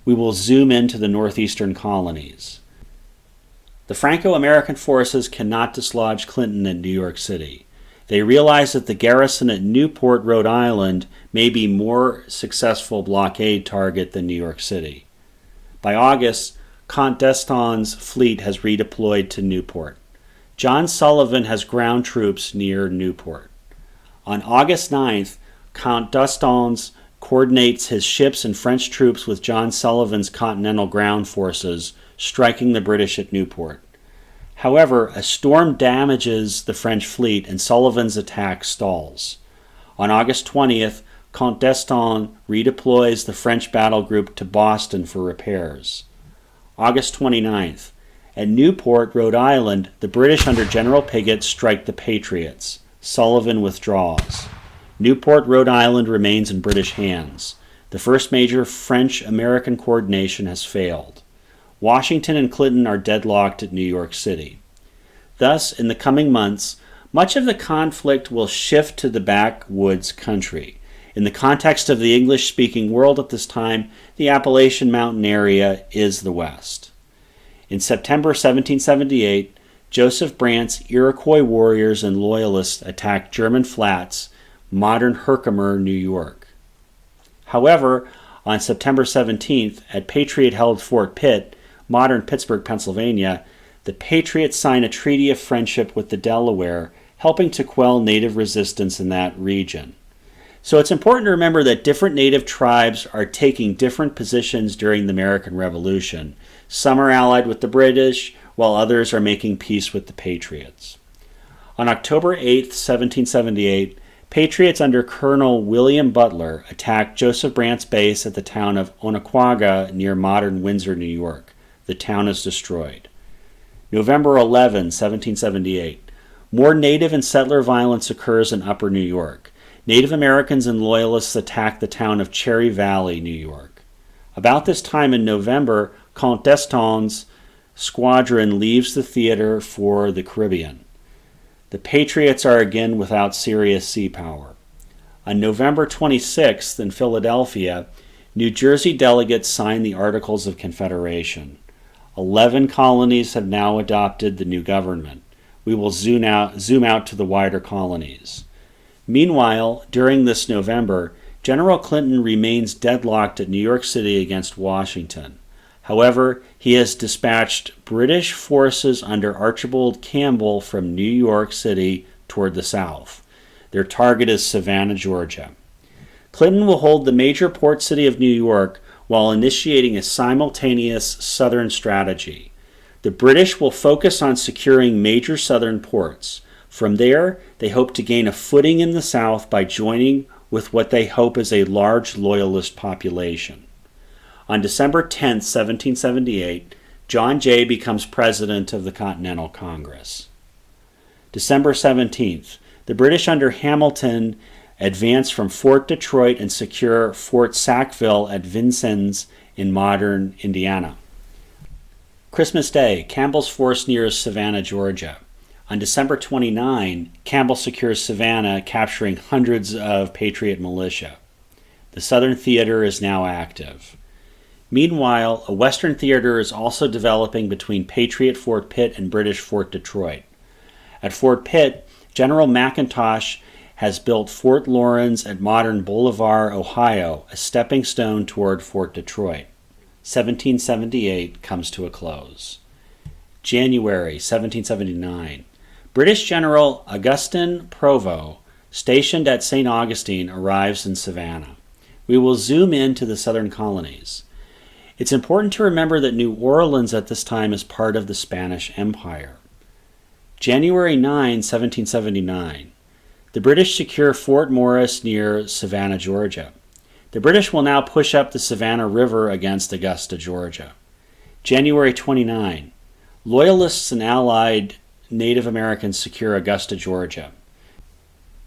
We will zoom into the northeastern colonies. The Franco-American forces cannot dislodge Clinton in New York City. They realize that the garrison at Newport, Rhode Island, may be a more successful blockade target than New York City. By August, Count d'Estaing's fleet has redeployed to Newport. John Sullivan has ground troops near Newport. On August 9th, Count d'Estaing coordinates his ships and French troops with John Sullivan's Continental Ground Forces, striking the British at Newport. However, a storm damages the French fleet and Sullivan's attack stalls. On August 20th, Count d'Estaing redeploys the French battle group to Boston for repairs. August 29th, at Newport, Rhode Island, the British under General Piggott strike the Patriots. Sullivan withdraws. Newport, Rhode Island remains in British hands. The first major French-American coordination has failed. Washington and Clinton are deadlocked at New York City. Thus, in the coming months, much of the conflict will shift to the backwoods country. In the context of the English-speaking world at this time, the Appalachian Mountain area is the West. In September 1778, Joseph Brant's Iroquois warriors and loyalists attacked German Flats, modern Herkimer, New York. However, on September 17th, at Patriot-held Fort Pitt, modern Pittsburgh, Pennsylvania, the Patriots sign a treaty of friendship with the Delaware, helping to quell native resistance in that region. So it's important to remember that different native tribes are taking different positions during the American Revolution. Some are allied with the British, while others are making peace with the Patriots. On October 8, 1778, Patriots under Colonel William Butler attacked Joseph Brant's base at the town of Onondaga near modern Windsor, New York. The town is destroyed. November 11, 1778. More native and settler violence occurs in Upper New York. Native Americans and Loyalists attack the town of Cherry Valley, New York. About this time in November, Count d'Estaing's squadron leaves the theater for the Caribbean. The Patriots are again without serious sea power. On November 26th in Philadelphia, New Jersey delegates sign the Articles of Confederation. 11 colonies have now adopted the new government. We will zoom out to the wider colonies. Meanwhile, during this November, General Clinton remains deadlocked at New York City against Washington. However, he has dispatched British forces under Archibald Campbell from New York City toward the south. Their target is Savannah, Georgia. Clinton will hold the major port city of New York while initiating a simultaneous southern strategy. The British will focus on securing major southern ports. From there, they hope to gain a footing in the south by joining with what they hope is a large loyalist population. On December 10, 1778, John Jay becomes president of the Continental Congress. December 17th, the British under Hamilton advance from Fort Detroit and secure Fort Sackville at Vincennes in modern Indiana. Christmas Day, Campbell's force nears Savannah, Georgia. On December 29, Campbell secures Savannah, capturing hundreds of Patriot militia. The Southern Theater is now active. Meanwhile, a Western theater is also developing between Patriot Fort Pitt and British Fort Detroit. At Fort Pitt, General McIntosh has built Fort Lawrence at modern Bolivar, Ohio, a stepping stone toward Fort Detroit. 1778 comes to a close. January 1779. British General Augustin Provost, stationed at St. Augustine, arrives in Savannah. We will zoom into the southern colonies. It's important to remember that New Orleans at this time is part of the Spanish Empire. January 9, 1779. The British secure Fort Morris near Savannah, Georgia. The British will now push up the Savannah River against Augusta, Georgia. January 29. Loyalists and allied Native Americans secure Augusta, Georgia.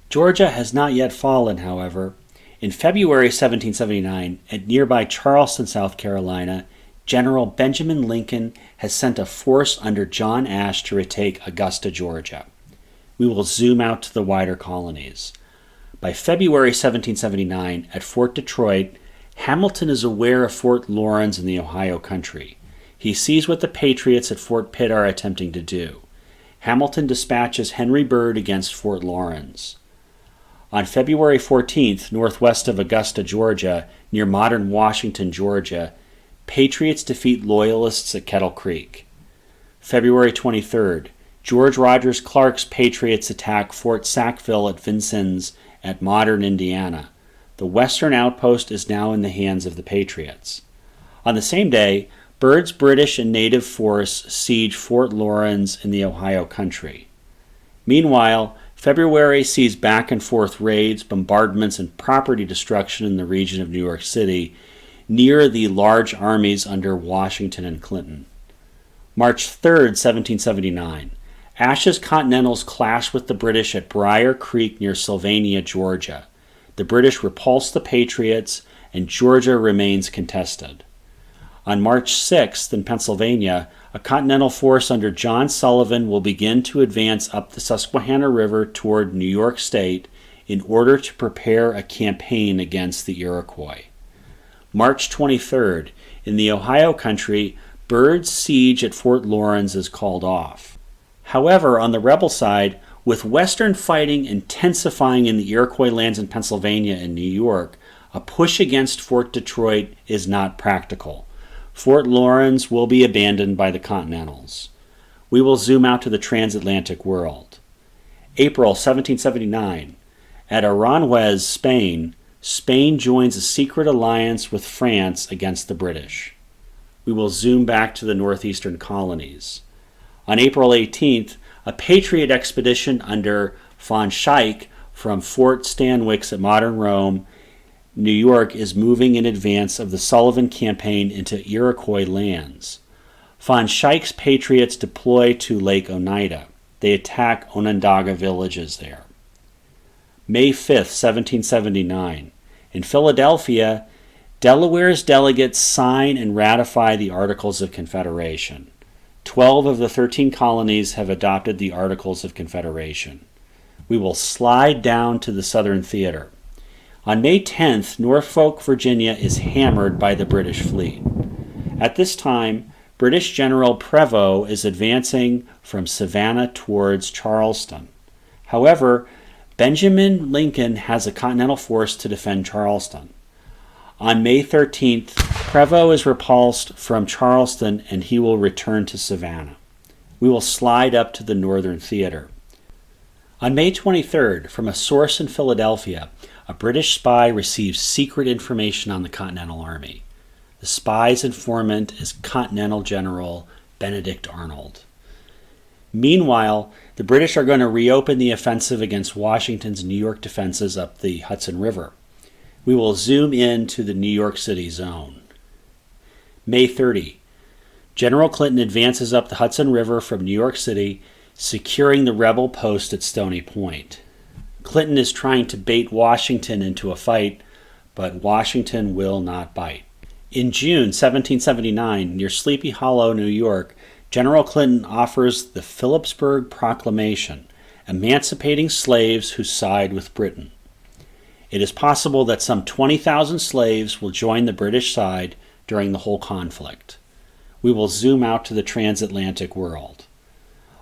Georgia has not yet fallen, however. In February 1779, at nearby Charleston, South Carolina, General Benjamin Lincoln has sent a force under John Ashe to retake Augusta, Georgia. We will zoom out to the wider colonies. By February 1779, at Fort Detroit, Hamilton is aware of Fort Lawrence in the Ohio country. He sees what the Patriots at Fort Pitt are attempting to do. Hamilton dispatches Henry Byrd against Fort Lawrence. On February 14th, northwest of Augusta, Georgia, near modern Washington, Georgia, Patriots defeat Loyalists at Kettle Creek. February 23rd, George Rogers Clark's Patriots attack Fort Sackville at Vincennes at modern Indiana. The western outpost is now in the hands of the Patriots. On the same day, Byrd's British and native force siege Fort Lawrence in the Ohio country. Meanwhile, February sees back-and-forth raids, bombardments, and property destruction in the region of New York City, near the large armies under Washington and Clinton. March 3, 1779. Ashe's Continentals clash with the British at Briar Creek near Sylvania, Georgia. The British repulse the Patriots, and Georgia remains contested. On March 6th, in Pennsylvania, a Continental force under John Sullivan will begin to advance up the Susquehanna River toward New York State in order to prepare a campaign against the Iroquois. March 23rd, in the Ohio country, Byrd's siege at Fort Lawrence is called off. However, on the rebel side, with Western fighting intensifying in the Iroquois lands in Pennsylvania and New York, a push against Fort Detroit is not practical. Fort Lawrence will be abandoned by the Continentals. We will zoom out to the transatlantic world. April 1779. At Aranjuez, Spain, Spain joins a secret alliance with France against the British. We will zoom back to the northeastern colonies. On April 18th, a Patriot expedition under von Scheick from Fort Stanwix at modern Rome, New York, is moving in advance of the Sullivan campaign into Iroquois lands. Von Scheick's Patriots deploy to Lake Oneida. They attack Onondaga villages there. May 5th, 1779. In Philadelphia, Delaware's delegates sign and ratify the Articles of Confederation. 12 of the 13 colonies have adopted the Articles of Confederation. We will slide down to the Southern Theater. On May 10th, Norfolk, Virginia is hammered by the British fleet. At this time, British General Prevost is advancing from Savannah towards Charleston. However, Benjamin Lincoln has a Continental force to defend Charleston. On May 13th, Prevost is repulsed from Charleston and he will return to Savannah. We will slide up to the Northern Theater. On May 23rd, from a source in Philadelphia, a British spy receives secret information on the Continental Army. The spy's informant is Continental General Benedict Arnold. Meanwhile, the British are going to reopen the offensive against Washington's New York defenses up the Hudson River. We will zoom in to the New York City zone. May 30. General Clinton advances up the Hudson River from New York City, securing the rebel post at Stony Point. Clinton is trying to bait Washington into a fight, but Washington will not bite. In June 1779, near Sleepy Hollow, New York, General Clinton offers the Philipsburg Proclamation, emancipating slaves who side with Britain. It is possible that some 20,000 slaves will join the British side during the whole conflict. We will zoom out to the transatlantic world.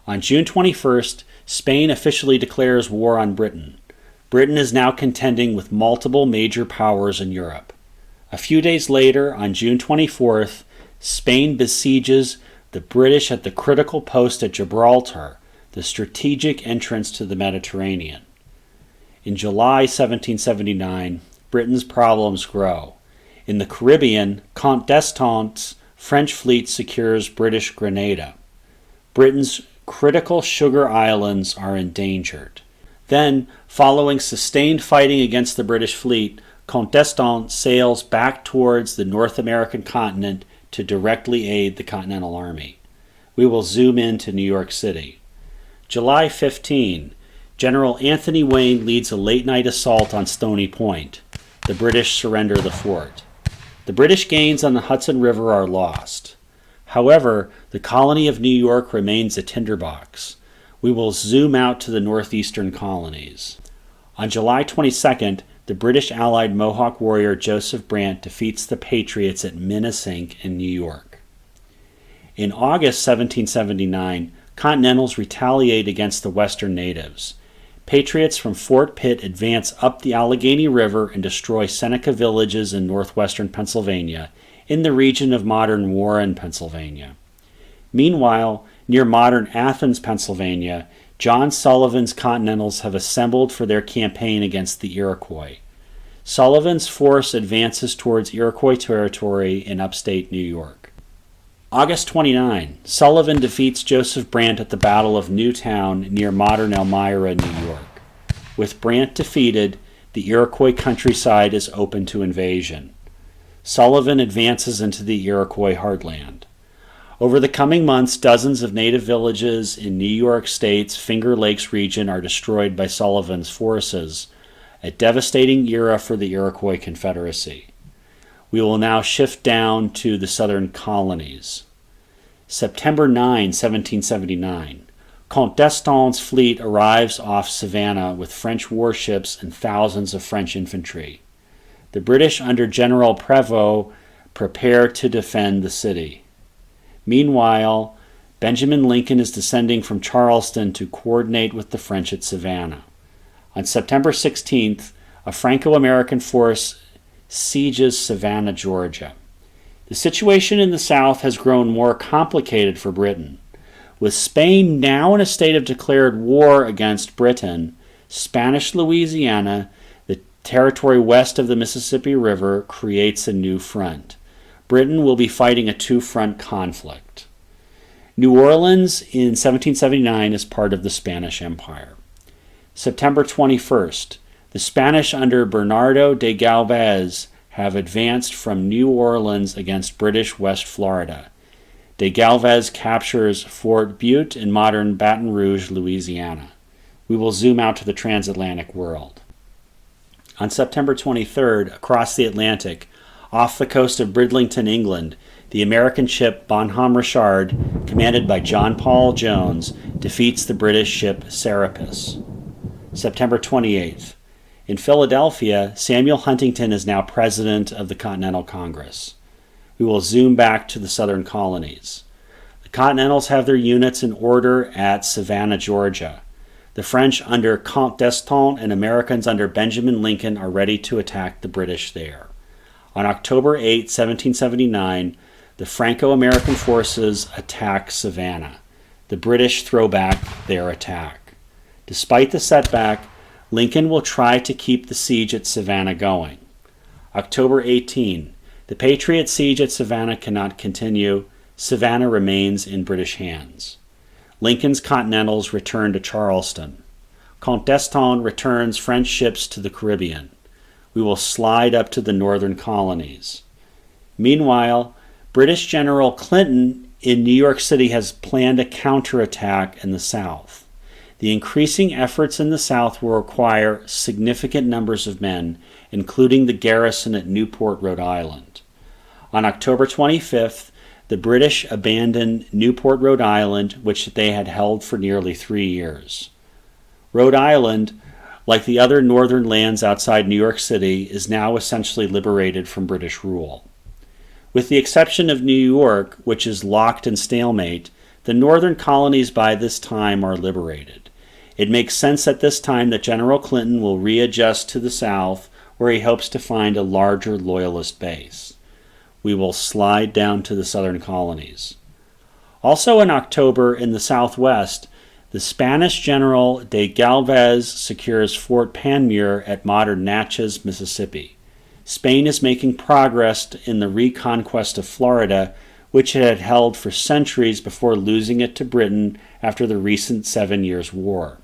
On June 21st, Spain officially declares war on Britain. Britain is now contending with multiple major powers in Europe. A few days later, on June 24th, Spain besieges the British at the critical post at Gibraltar, the strategic entrance to the Mediterranean. In July 1779, Britain's problems grow. In the Caribbean, Count d'Estaing's French fleet secures British Grenada. Britain's critical sugar islands are endangered. Then, following sustained fighting against the British fleet, Count d'Estaing sails back towards the North American continent to directly aid the Continental Army. We will zoom into New York City. July 15, General Anthony Wayne leads a late-night assault on Stony Point. The British surrender the fort. The British gains on the Hudson River are lost. However, the colony of New York remains a tinderbox. We will zoom out to the northeastern colonies. On July 22nd, the British allied Mohawk warrior Joseph Brant defeats the Patriots at Minisink in New York. In August 1779, Continentals retaliate against the western natives. Patriots from Fort Pitt advance up the Allegheny River and destroy Seneca villages in northwestern Pennsylvania, in the region of modern Warren, Pennsylvania. Meanwhile, near modern Athens, Pennsylvania, John Sullivan's Continentals have assembled for their campaign against the Iroquois. Sullivan's force advances towards Iroquois territory in upstate New York. August 29, Sullivan defeats Joseph Brant at the Battle of Newtown near modern Elmira, New York. With Brant defeated, the Iroquois countryside is open to invasion. Sullivan advances into the Iroquois heartland. Over the coming months, dozens of native villages in New York State's Finger Lakes region are destroyed by Sullivan's forces, a devastating era for the Iroquois Confederacy. We will now shift down to the southern colonies. September 9, 1779. Count d'Estaing's fleet arrives off Savannah with French warships and thousands of French infantry. The British under General Prevost prepare to defend the city. Meanwhile, Benjamin Lincoln is descending from Charleston to coordinate with the French at Savannah. On September 16th, a Franco-American force sieges Savannah, Georgia. The situation in the South has grown more complicated for Britain. With Spain now in a state of declared war against Britain, Spanish Louisiana, the territory west of the Mississippi River, creates a new front. Britain will be fighting a two-front conflict. New Orleans in 1779 is part of the Spanish Empire. September 21st, the Spanish under Bernardo de Galvez have advanced from New Orleans against British West Florida. De Galvez captures Fort Butte in modern Baton Rouge, Louisiana. We will zoom out to the transatlantic world. On September 23rd, across the Atlantic, off the coast of Bridlington, England, the American ship Bonhomme Richard, commanded by John Paul Jones, defeats the British ship Serapis. September 28th. In Philadelphia, Samuel Huntington is now president of the Continental Congress. We will zoom back to the southern colonies. The Continentals have their units in order at Savannah, Georgia. The French under Count d'Estaing and Americans under Benjamin Lincoln are ready to attack the British there. On October 8, 1779, the Franco-American forces attack Savannah. The British throw back their attack. Despite the setback, Lincoln will try to keep the siege at Savannah going. October 18, the Patriot siege at Savannah cannot continue. Savannah remains in British hands. Lincoln's Continentals return to Charleston. Count d'Estaing returns French ships to the Caribbean. We will slide up to the northern colonies. Meanwhile, British General Clinton in New York City has planned a counterattack in the South. The increasing efforts in the South will require significant numbers of men, including the garrison at Newport, Rhode Island. On October 25th, the British abandoned Newport, Rhode Island, which they had held for nearly 3 years. Rhode Island, like the other northern lands outside New York City, is now essentially liberated from British rule. With the exception of New York, which is locked in stalemate, the northern colonies by this time are liberated. It makes sense at this time that General Clinton will readjust to the South, where he hopes to find a larger loyalist base. We will slide down to the southern colonies. Also in October, in the Southwest, the Spanish General de Galvez secures Fort Panmure at modern Natchez, Mississippi. Spain is making progress in the reconquest of Florida, which it had held for centuries before losing it to Britain after the recent 7 Years' War.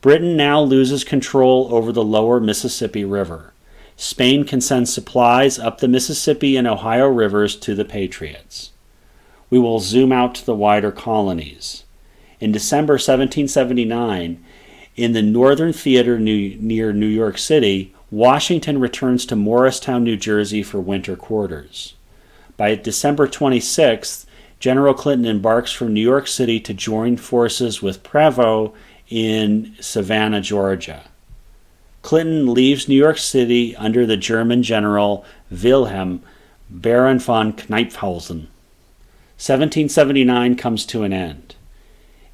Britain now loses control over the lower Mississippi River. Spain can send supplies up the Mississippi and Ohio rivers to the Patriots. We will zoom out to the wider colonies. In December 1779, in the Northern Theater near New York City, Washington returns to Morristown, New Jersey for winter quarters. By December 26th, General Clinton embarks from New York City to join forces with Prevost in Savannah, Georgia. Clinton leaves New York City under the German general Wilhelm Baron von Knyphausen. 1779 comes to an end.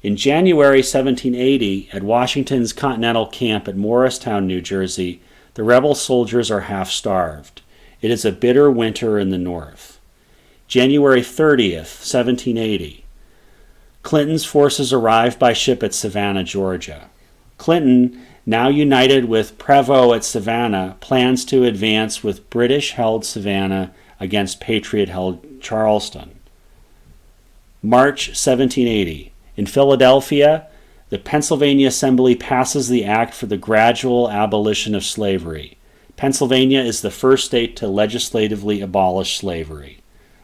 In January 1780, at Washington's Continental Camp at Morristown, New Jersey, the rebel soldiers are half-starved. It is a bitter winter in the North. January 30th, 1780. Clinton's forces arrive by ship at Savannah, Georgia. Clinton, now united with Prevost at Savannah, plans to advance with British-held Savannah against Patriot-held Charleston. March 1780. In Philadelphia, the Pennsylvania Assembly passes the Act for the Gradual Abolition of Slavery. Pennsylvania is the first state to legislatively abolish slavery.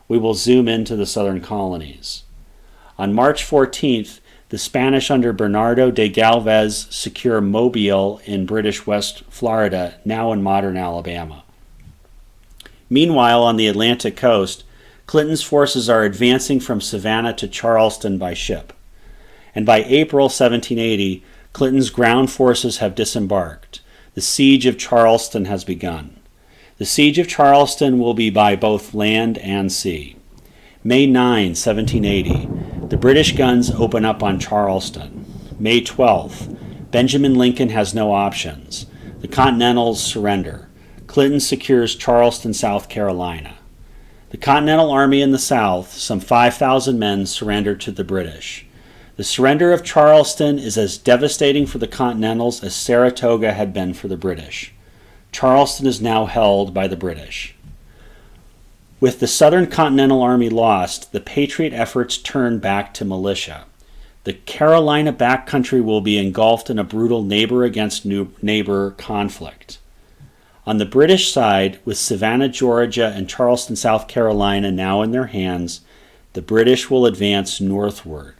We will zoom into the southern colonies. On March 14th, the Spanish under Bernardo de Galvez secure Mobile in British West Florida, now in modern Alabama. Meanwhile, on the Atlantic coast, Clinton's forces are advancing from Savannah to Charleston by ship. And by April 1780, Clinton's ground forces have disembarked. The siege of Charleston has begun. The siege of Charleston will be by both land and sea. May 9, 1780, the British guns open up on Charleston. May 12th, Benjamin Lincoln has no options. The Continentals surrender. Clinton secures Charleston, South Carolina. The Continental Army in the South, some 5,000 men, surrendered to the British. The surrender of Charleston is as devastating for the Continentals as Saratoga had been for the British. Charleston is now held by the British. With the Southern Continental Army lost, the Patriot efforts turn back to militia. The Carolina backcountry will be engulfed in a brutal neighbor against neighbor conflict. On the British side, with Savannah, Georgia, and Charleston, South Carolina now in their hands, the British will advance northward.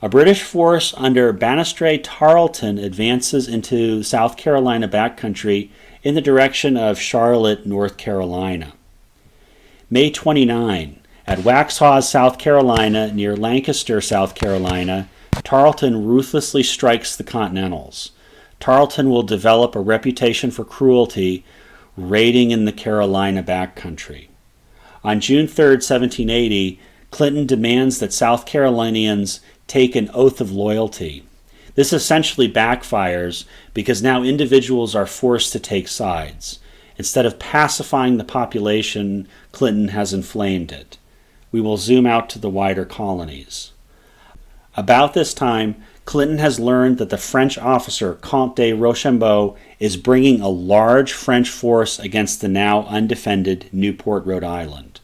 A British force under Banastre Tarleton advances into South Carolina backcountry in the direction of Charlotte, North Carolina. May 29, at Waxhaw, South Carolina, near Lancaster, South Carolina, Tarleton ruthlessly strikes the Continentals. Tarleton will develop a reputation for cruelty, raiding in the Carolina backcountry. On June 3, 1780, Clinton demands that South Carolinians take an oath of loyalty. This essentially backfires because now individuals are forced to take sides. Instead of pacifying the population, Clinton has inflamed it. We will zoom out to the wider colonies. About this time, Clinton has learned that the French officer Comte de Rochambeau is bringing a large French force against the now undefended Newport, Rhode Island.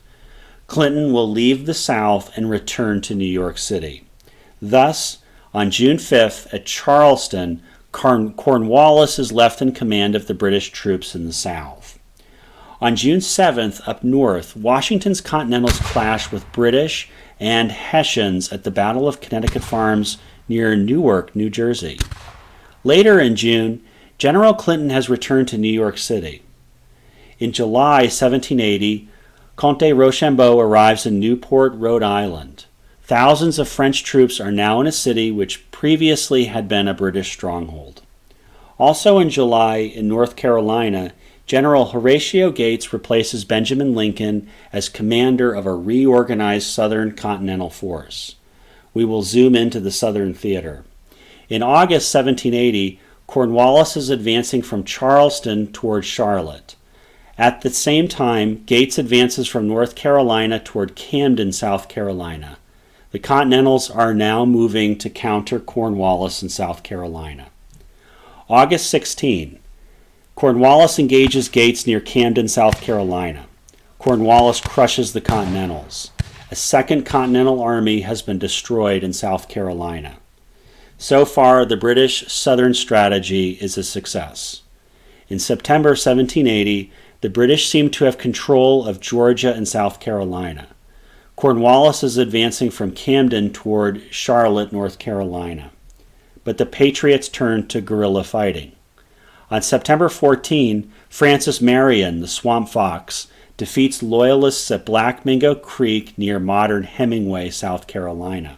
Clinton will leave the South and return to New York City. Thus, on June 5th at Charleston, Cornwallis is left in command of the British troops in the South. On June 7th, up north, Washington's Continentals clashed with British and Hessians at the Battle of Connecticut Farms near Newark, New Jersey. Later in June, General Clinton has returned to New York City. In July 1780, Comte Rochambeau arrives in Newport, Rhode Island. Thousands of French troops are now in a city which previously had been a British stronghold. Also in July, in North Carolina, General Horatio Gates replaces Benjamin Lincoln as commander of a reorganized Southern Continental Force. We will zoom into the Southern Theater. In August 1780, Cornwallis is advancing from Charleston toward Charlotte. At the same time, Gates advances from North Carolina toward Camden, South Carolina. The Continentals are now moving to counter Cornwallis in South Carolina. August 16. Cornwallis engages Gates near Camden, South Carolina. Cornwallis crushes the Continentals. A second Continental Army has been destroyed in South Carolina. So far, the British Southern strategy is a success. In September 1780, the British seem to have control of Georgia and South Carolina. Cornwallis is advancing from Camden toward Charlotte, North Carolina. But the Patriots turned to guerrilla fighting. On September 14, Francis Marion, the Swamp Fox, defeats Loyalists at Black Mingo Creek near modern Hemingway, South Carolina.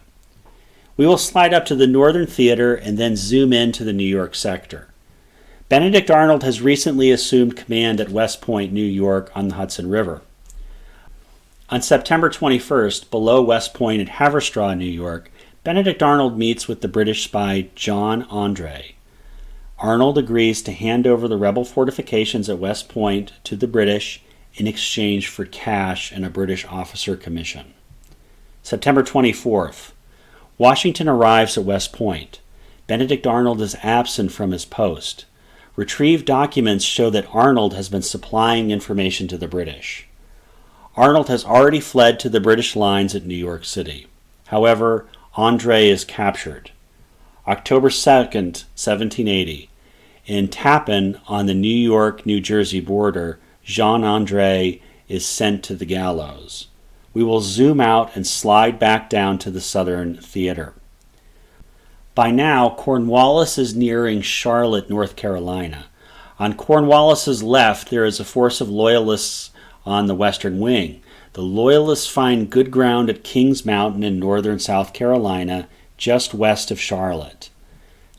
We will slide up to the Northern Theater and then zoom into the New York sector. Benedict Arnold has recently assumed command at West Point, New York, on the Hudson River. On September 21st, below West Point at Haverstraw, New York, Benedict Arnold meets with the British spy John Andre. Arnold agrees to hand over the rebel fortifications at West Point to the British in exchange for cash and a British officer commission. September 24th. Washington arrives at West Point. Benedict Arnold is absent from his post. Retrieved documents show that Arnold has been supplying information to the British. Arnold has already fled to the British lines at New York City. However, Andre is captured. October 2nd, 1780. In Tappan, on the New York-New Jersey border, Jean Andre is sent to the gallows. We will zoom out and slide back down to the Southern Theater. By now, Cornwallis is nearing Charlotte, North Carolina. On Cornwallis's left, there is a force of Loyalists on the western wing. The Loyalists find good ground at Kings Mountain in northern South Carolina, just west of Charlotte.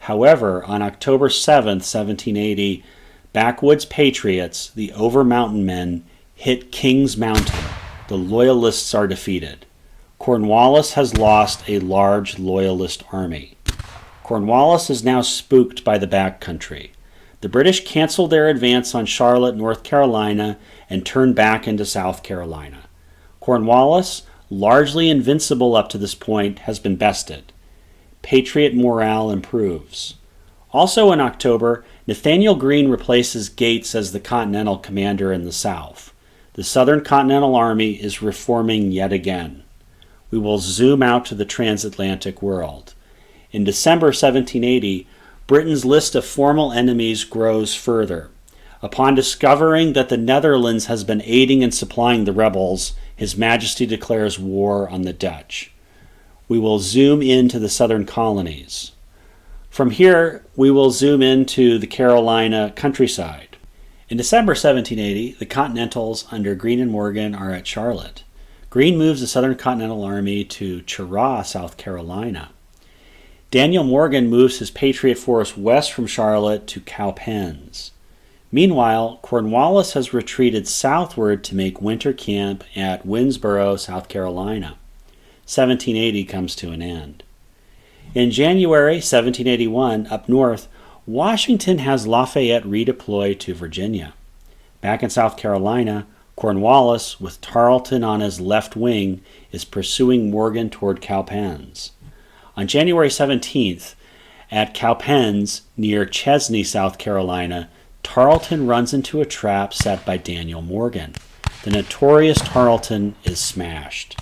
However, on October 7, 1780, backwoods patriots, the Over Mountain Men, hit Kings Mountain. The Loyalists are defeated. Cornwallis has lost a large Loyalist army. Cornwallis is now spooked by the backcountry. The British cancel their advance on Charlotte, North Carolina, and turn back into South Carolina. Cornwallis, largely invincible up to this point, has been bested. Patriot morale improves. Also in October, Nathaniel Greene replaces Gates as the Continental commander in the South. The Southern Continental Army is reforming yet again. We will zoom out to the transatlantic world. In December 1780, Britain's list of formal enemies grows further. Upon discovering that the Netherlands has been aiding and supplying the rebels, His Majesty declares war on the Dutch. We will zoom into the southern colonies. From here, we will zoom into the Carolina countryside. In December 1780, the Continentals under Greene and Morgan are at Charlotte. Greene moves the Southern Continental Army to Cheraw, South Carolina. Daniel Morgan moves his Patriot force west from Charlotte to Cowpens. Meanwhile, Cornwallis has retreated southward to make winter camp at Winnsboro, South Carolina. 1780 comes to an end. In January 1781, up north, Washington has Lafayette redeployed to Virginia. Back in South Carolina, Cornwallis, with Tarleton on his left wing, is pursuing Morgan toward Cowpens. On January 17th, at Cowpens, near Chesney, South Carolina, Tarleton runs into a trap set by Daniel Morgan. The notorious Tarleton is smashed.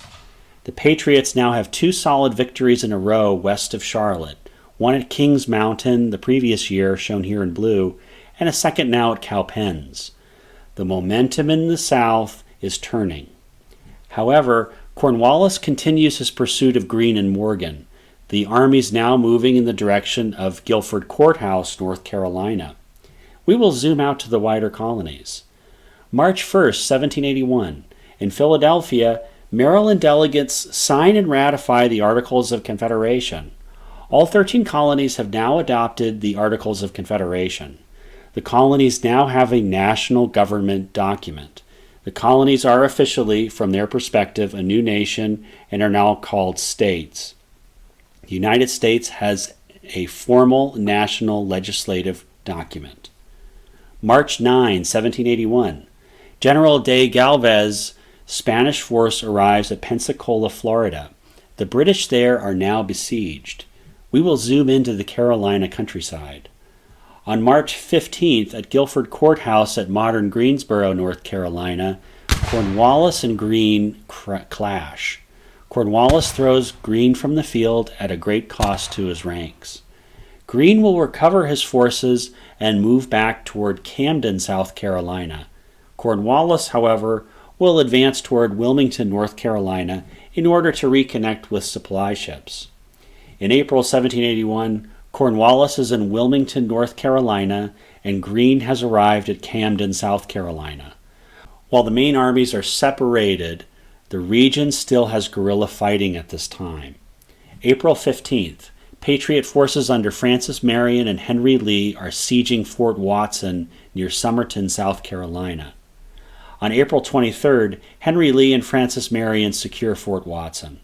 The Patriots now have two solid victories in a row west of Charlotte, one at Kings Mountain the previous year, shown here in blue, and a second now at Cowpens. The momentum in the South is turning. However, Cornwallis continues his pursuit of Greene and Morgan. The army's now moving in the direction of Guilford Courthouse, North Carolina. We will zoom out to the wider colonies. March 1st, 1781. In Philadelphia, Maryland delegates sign and ratify the Articles of Confederation. All 13 colonies have now adopted the Articles of Confederation. The colonies now have a national government document. The colonies are officially, from their perspective, a new nation and are now called states. The United States has a formal national legislative document. March 9, 1781. General de Galvez Spanish force arrives at Pensacola, Florida. The British there are now besieged. We will zoom into the Carolina countryside. On March 15th, at Guilford Courthouse at modern Greensboro, North Carolina, Cornwallis and Greene clash. Cornwallis throws Greene from the field at a great cost to his ranks. Greene will recover his forces and move back toward Camden, South Carolina. Cornwallis, however, will advance toward Wilmington, North Carolina, in order to reconnect with supply ships. In April 1781, Cornwallis is in Wilmington, North Carolina, and Greene has arrived at Camden, South Carolina. While the main armies are separated, the region still has guerrilla fighting at this time. April 15th, Patriot forces under Francis Marion and Henry Lee are sieging Fort Watson near Summerton, South Carolina. On April 23rd, Henry Lee and Francis Marion secure Fort Watson.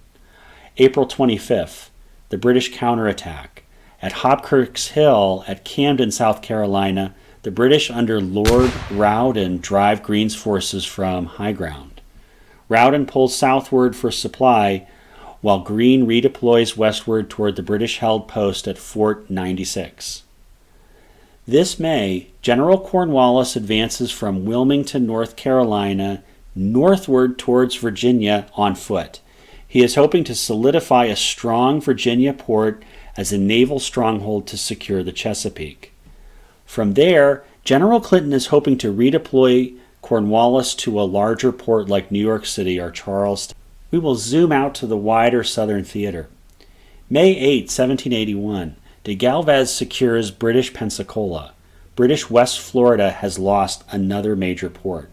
April 25th, the British counterattack. At Hobkirk's Hill at Camden, South Carolina, the British under Lord Rawdon drive Greene's forces from high ground. Rawdon pulls southward for supply, while Greene redeploys westward toward the British-held post at Fort 96. This May, General Cornwallis advances from Wilmington, North Carolina, northward towards Virginia on foot. He is hoping to solidify a strong Virginia port as a naval stronghold to secure the Chesapeake. From there, General Clinton is hoping to redeploy Cornwallis to a larger port like New York City or Charleston. We will zoom out to the wider southern theater. May 8, 1781, de Galvez secures British Pensacola. British West Florida has lost another major port.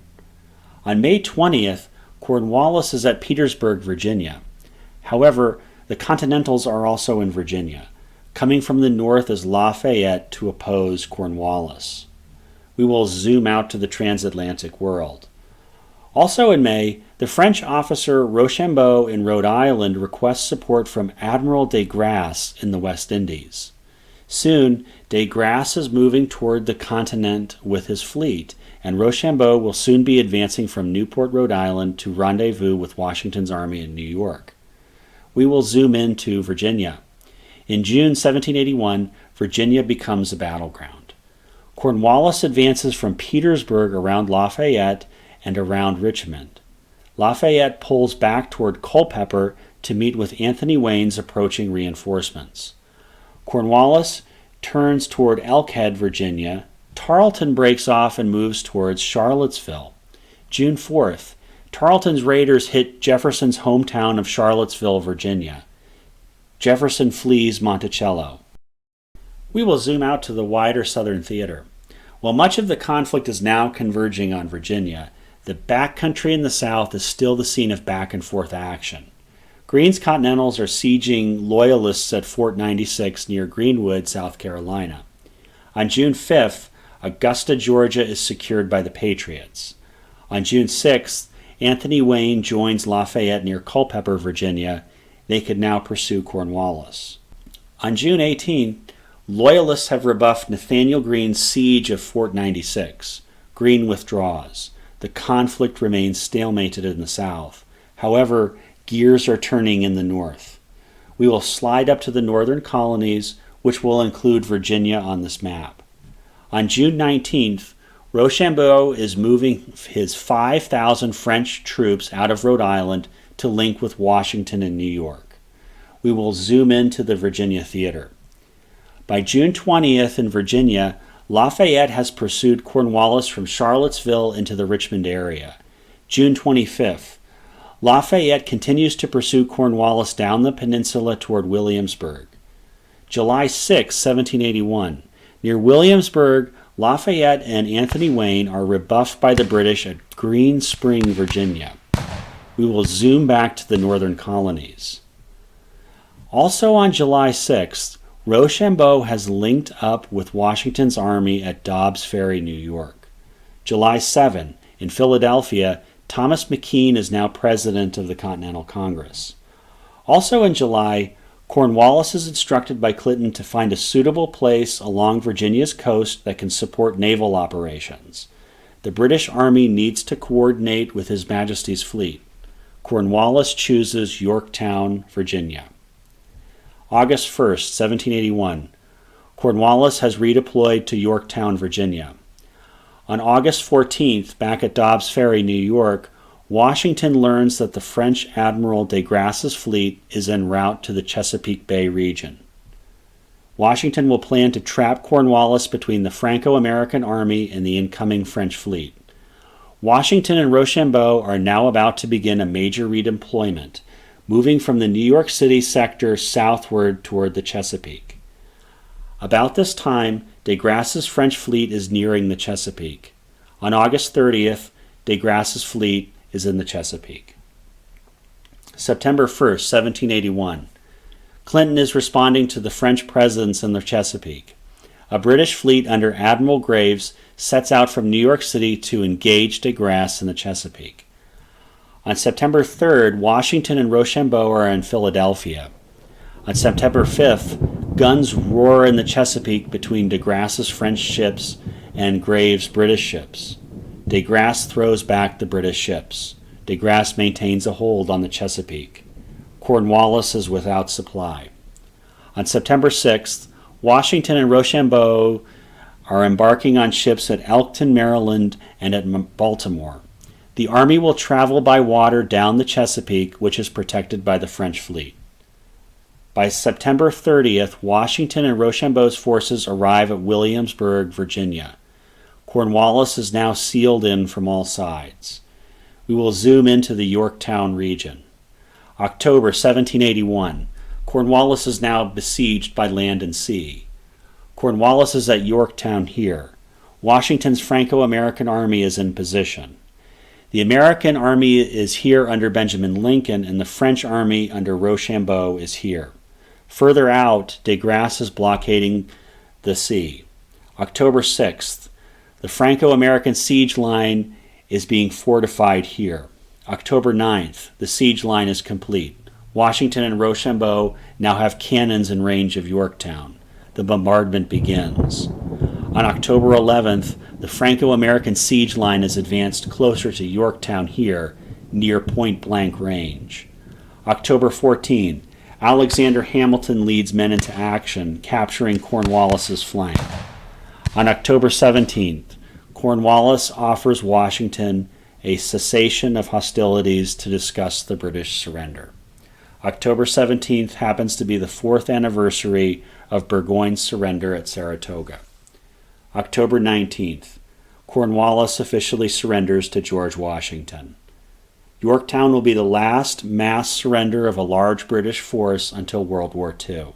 On May 20th, Cornwallis is at Petersburg, Virginia. However, the Continentals are also in Virginia. Coming from the north is Lafayette to oppose Cornwallis. We will zoom out to the transatlantic world. Also in May, the French officer Rochambeau in Rhode Island requests support from Admiral de Grasse in the West Indies. Soon, de Grasse is moving toward the continent with his fleet, and Rochambeau will soon be advancing from Newport, Rhode Island to rendezvous with Washington's army in New York. We will zoom into Virginia. In June 1781, Virginia becomes a battleground. Cornwallis advances from Petersburg around Lafayette and around Richmond. Lafayette pulls back toward Culpeper to meet with Anthony Wayne's approaching reinforcements. Cornwallis turns toward Elkhead, Virginia. Tarleton breaks off and moves towards Charlottesville. June 4th, Tarleton's raiders hit Jefferson's hometown of Charlottesville, Virginia. Jefferson flees Monticello. We will zoom out to the wider southern theater. While much of the conflict is now converging on Virginia, the backcountry in the south is still the scene of back-and-forth action. Greene's Continentals are sieging Loyalists at Fort 96 near Greenwood, South Carolina. On June 5th, Augusta, Georgia is secured by the Patriots. On June 6th, Anthony Wayne joins Lafayette near Culpeper, Virginia. They could now pursue Cornwallis. On June 18, Loyalists have rebuffed Nathaniel Greene's siege of Fort 96. Greene withdraws. The conflict remains stalemated in the south. However, gears are turning in the north. We will slide up to the northern colonies, which will include Virginia on this map. On June 19th, Rochambeau is moving his 5,000 French troops out of Rhode Island to link with Washington and New York. We will zoom into the Virginia theater. By June 20th in Virginia, Lafayette has pursued Cornwallis from Charlottesville into the Richmond area. June 25th. Lafayette continues to pursue Cornwallis down the peninsula toward Williamsburg. July 6, 1781. Near Williamsburg, Lafayette and Anthony Wayne are rebuffed by the British at Green Spring, Virginia. We will zoom back to the northern colonies. Also on July 6th, Rochambeau has linked up with Washington's army at Dobbs Ferry, New York. July 7, in Philadelphia, Thomas McKean is now president of the Continental Congress. Also in July, Cornwallis is instructed by Clinton to find a suitable place along Virginia's coast that can support naval operations. The British Army needs to coordinate with His Majesty's fleet. Cornwallis chooses Yorktown, Virginia. August 1st, 1781. Cornwallis has redeployed to Yorktown, Virginia. On August 14th, back at Dobbs Ferry, New York, Washington learns that the French Admiral de Grasse's fleet is en route to the Chesapeake Bay region. Washington will plan to trap Cornwallis between the Franco-American Army and the incoming French fleet. Washington and Rochambeau are now about to begin a major redeployment, moving from the New York City sector southward toward the Chesapeake. About this time, de Grasse's French fleet is nearing the Chesapeake. On August 30th, de Grasse's fleet is in the Chesapeake. September 1st, 1781. Clinton is responding to the French presence in the Chesapeake. A British fleet under Admiral Graves sets out from New York City to engage de Grasse in the Chesapeake. On September 3rd, Washington and Rochambeau are in Philadelphia. On September 5th, guns roar in the Chesapeake between de Grasse's French ships and Graves' British ships. De Grasse throws back the British ships. De Grasse maintains a hold on the Chesapeake. Cornwallis is without supply. On September 6th, Washington and Rochambeau are embarking on ships at Elkton, Maryland, and at Baltimore. The army will travel by water down the Chesapeake, which is protected by the French fleet. By September 30th, Washington and Rochambeau's forces arrive at Williamsburg, Virginia. Cornwallis is now sealed in from all sides. We will zoom into the Yorktown region. October 1781. Cornwallis is now besieged by land and sea. Cornwallis is at Yorktown here. Washington's Franco-American army is in position. The American army is here under Benjamin Lincoln, and the French army under Rochambeau is here. Further out, de Grasse is blockading the sea. October 6th. The Franco-American siege line is being fortified here. October 9th, the siege line is complete. Washington and Rochambeau now have cannons in range of Yorktown. The bombardment begins. On October 11th, the Franco-American siege line is advanced closer to Yorktown here, near point-blank range. October 14, Alexander Hamilton leads men into action, capturing Cornwallis's flank. On October 17th, Cornwallis offers Washington a cessation of hostilities to discuss the British surrender. October 17th happens to be the 4th anniversary of Burgoyne's surrender at Saratoga. October 19th, Cornwallis officially surrenders to George Washington. Yorktown will be the last mass surrender of a large British force until World War II.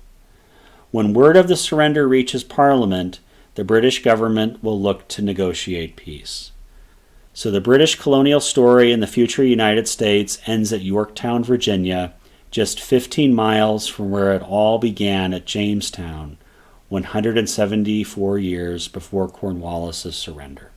When word of the surrender reaches Parliament, the British government will look to negotiate peace. So the British colonial story in the future United States ends at Yorktown, Virginia, just 15 miles from where it all began at Jamestown, 174 years before Cornwallis's surrender.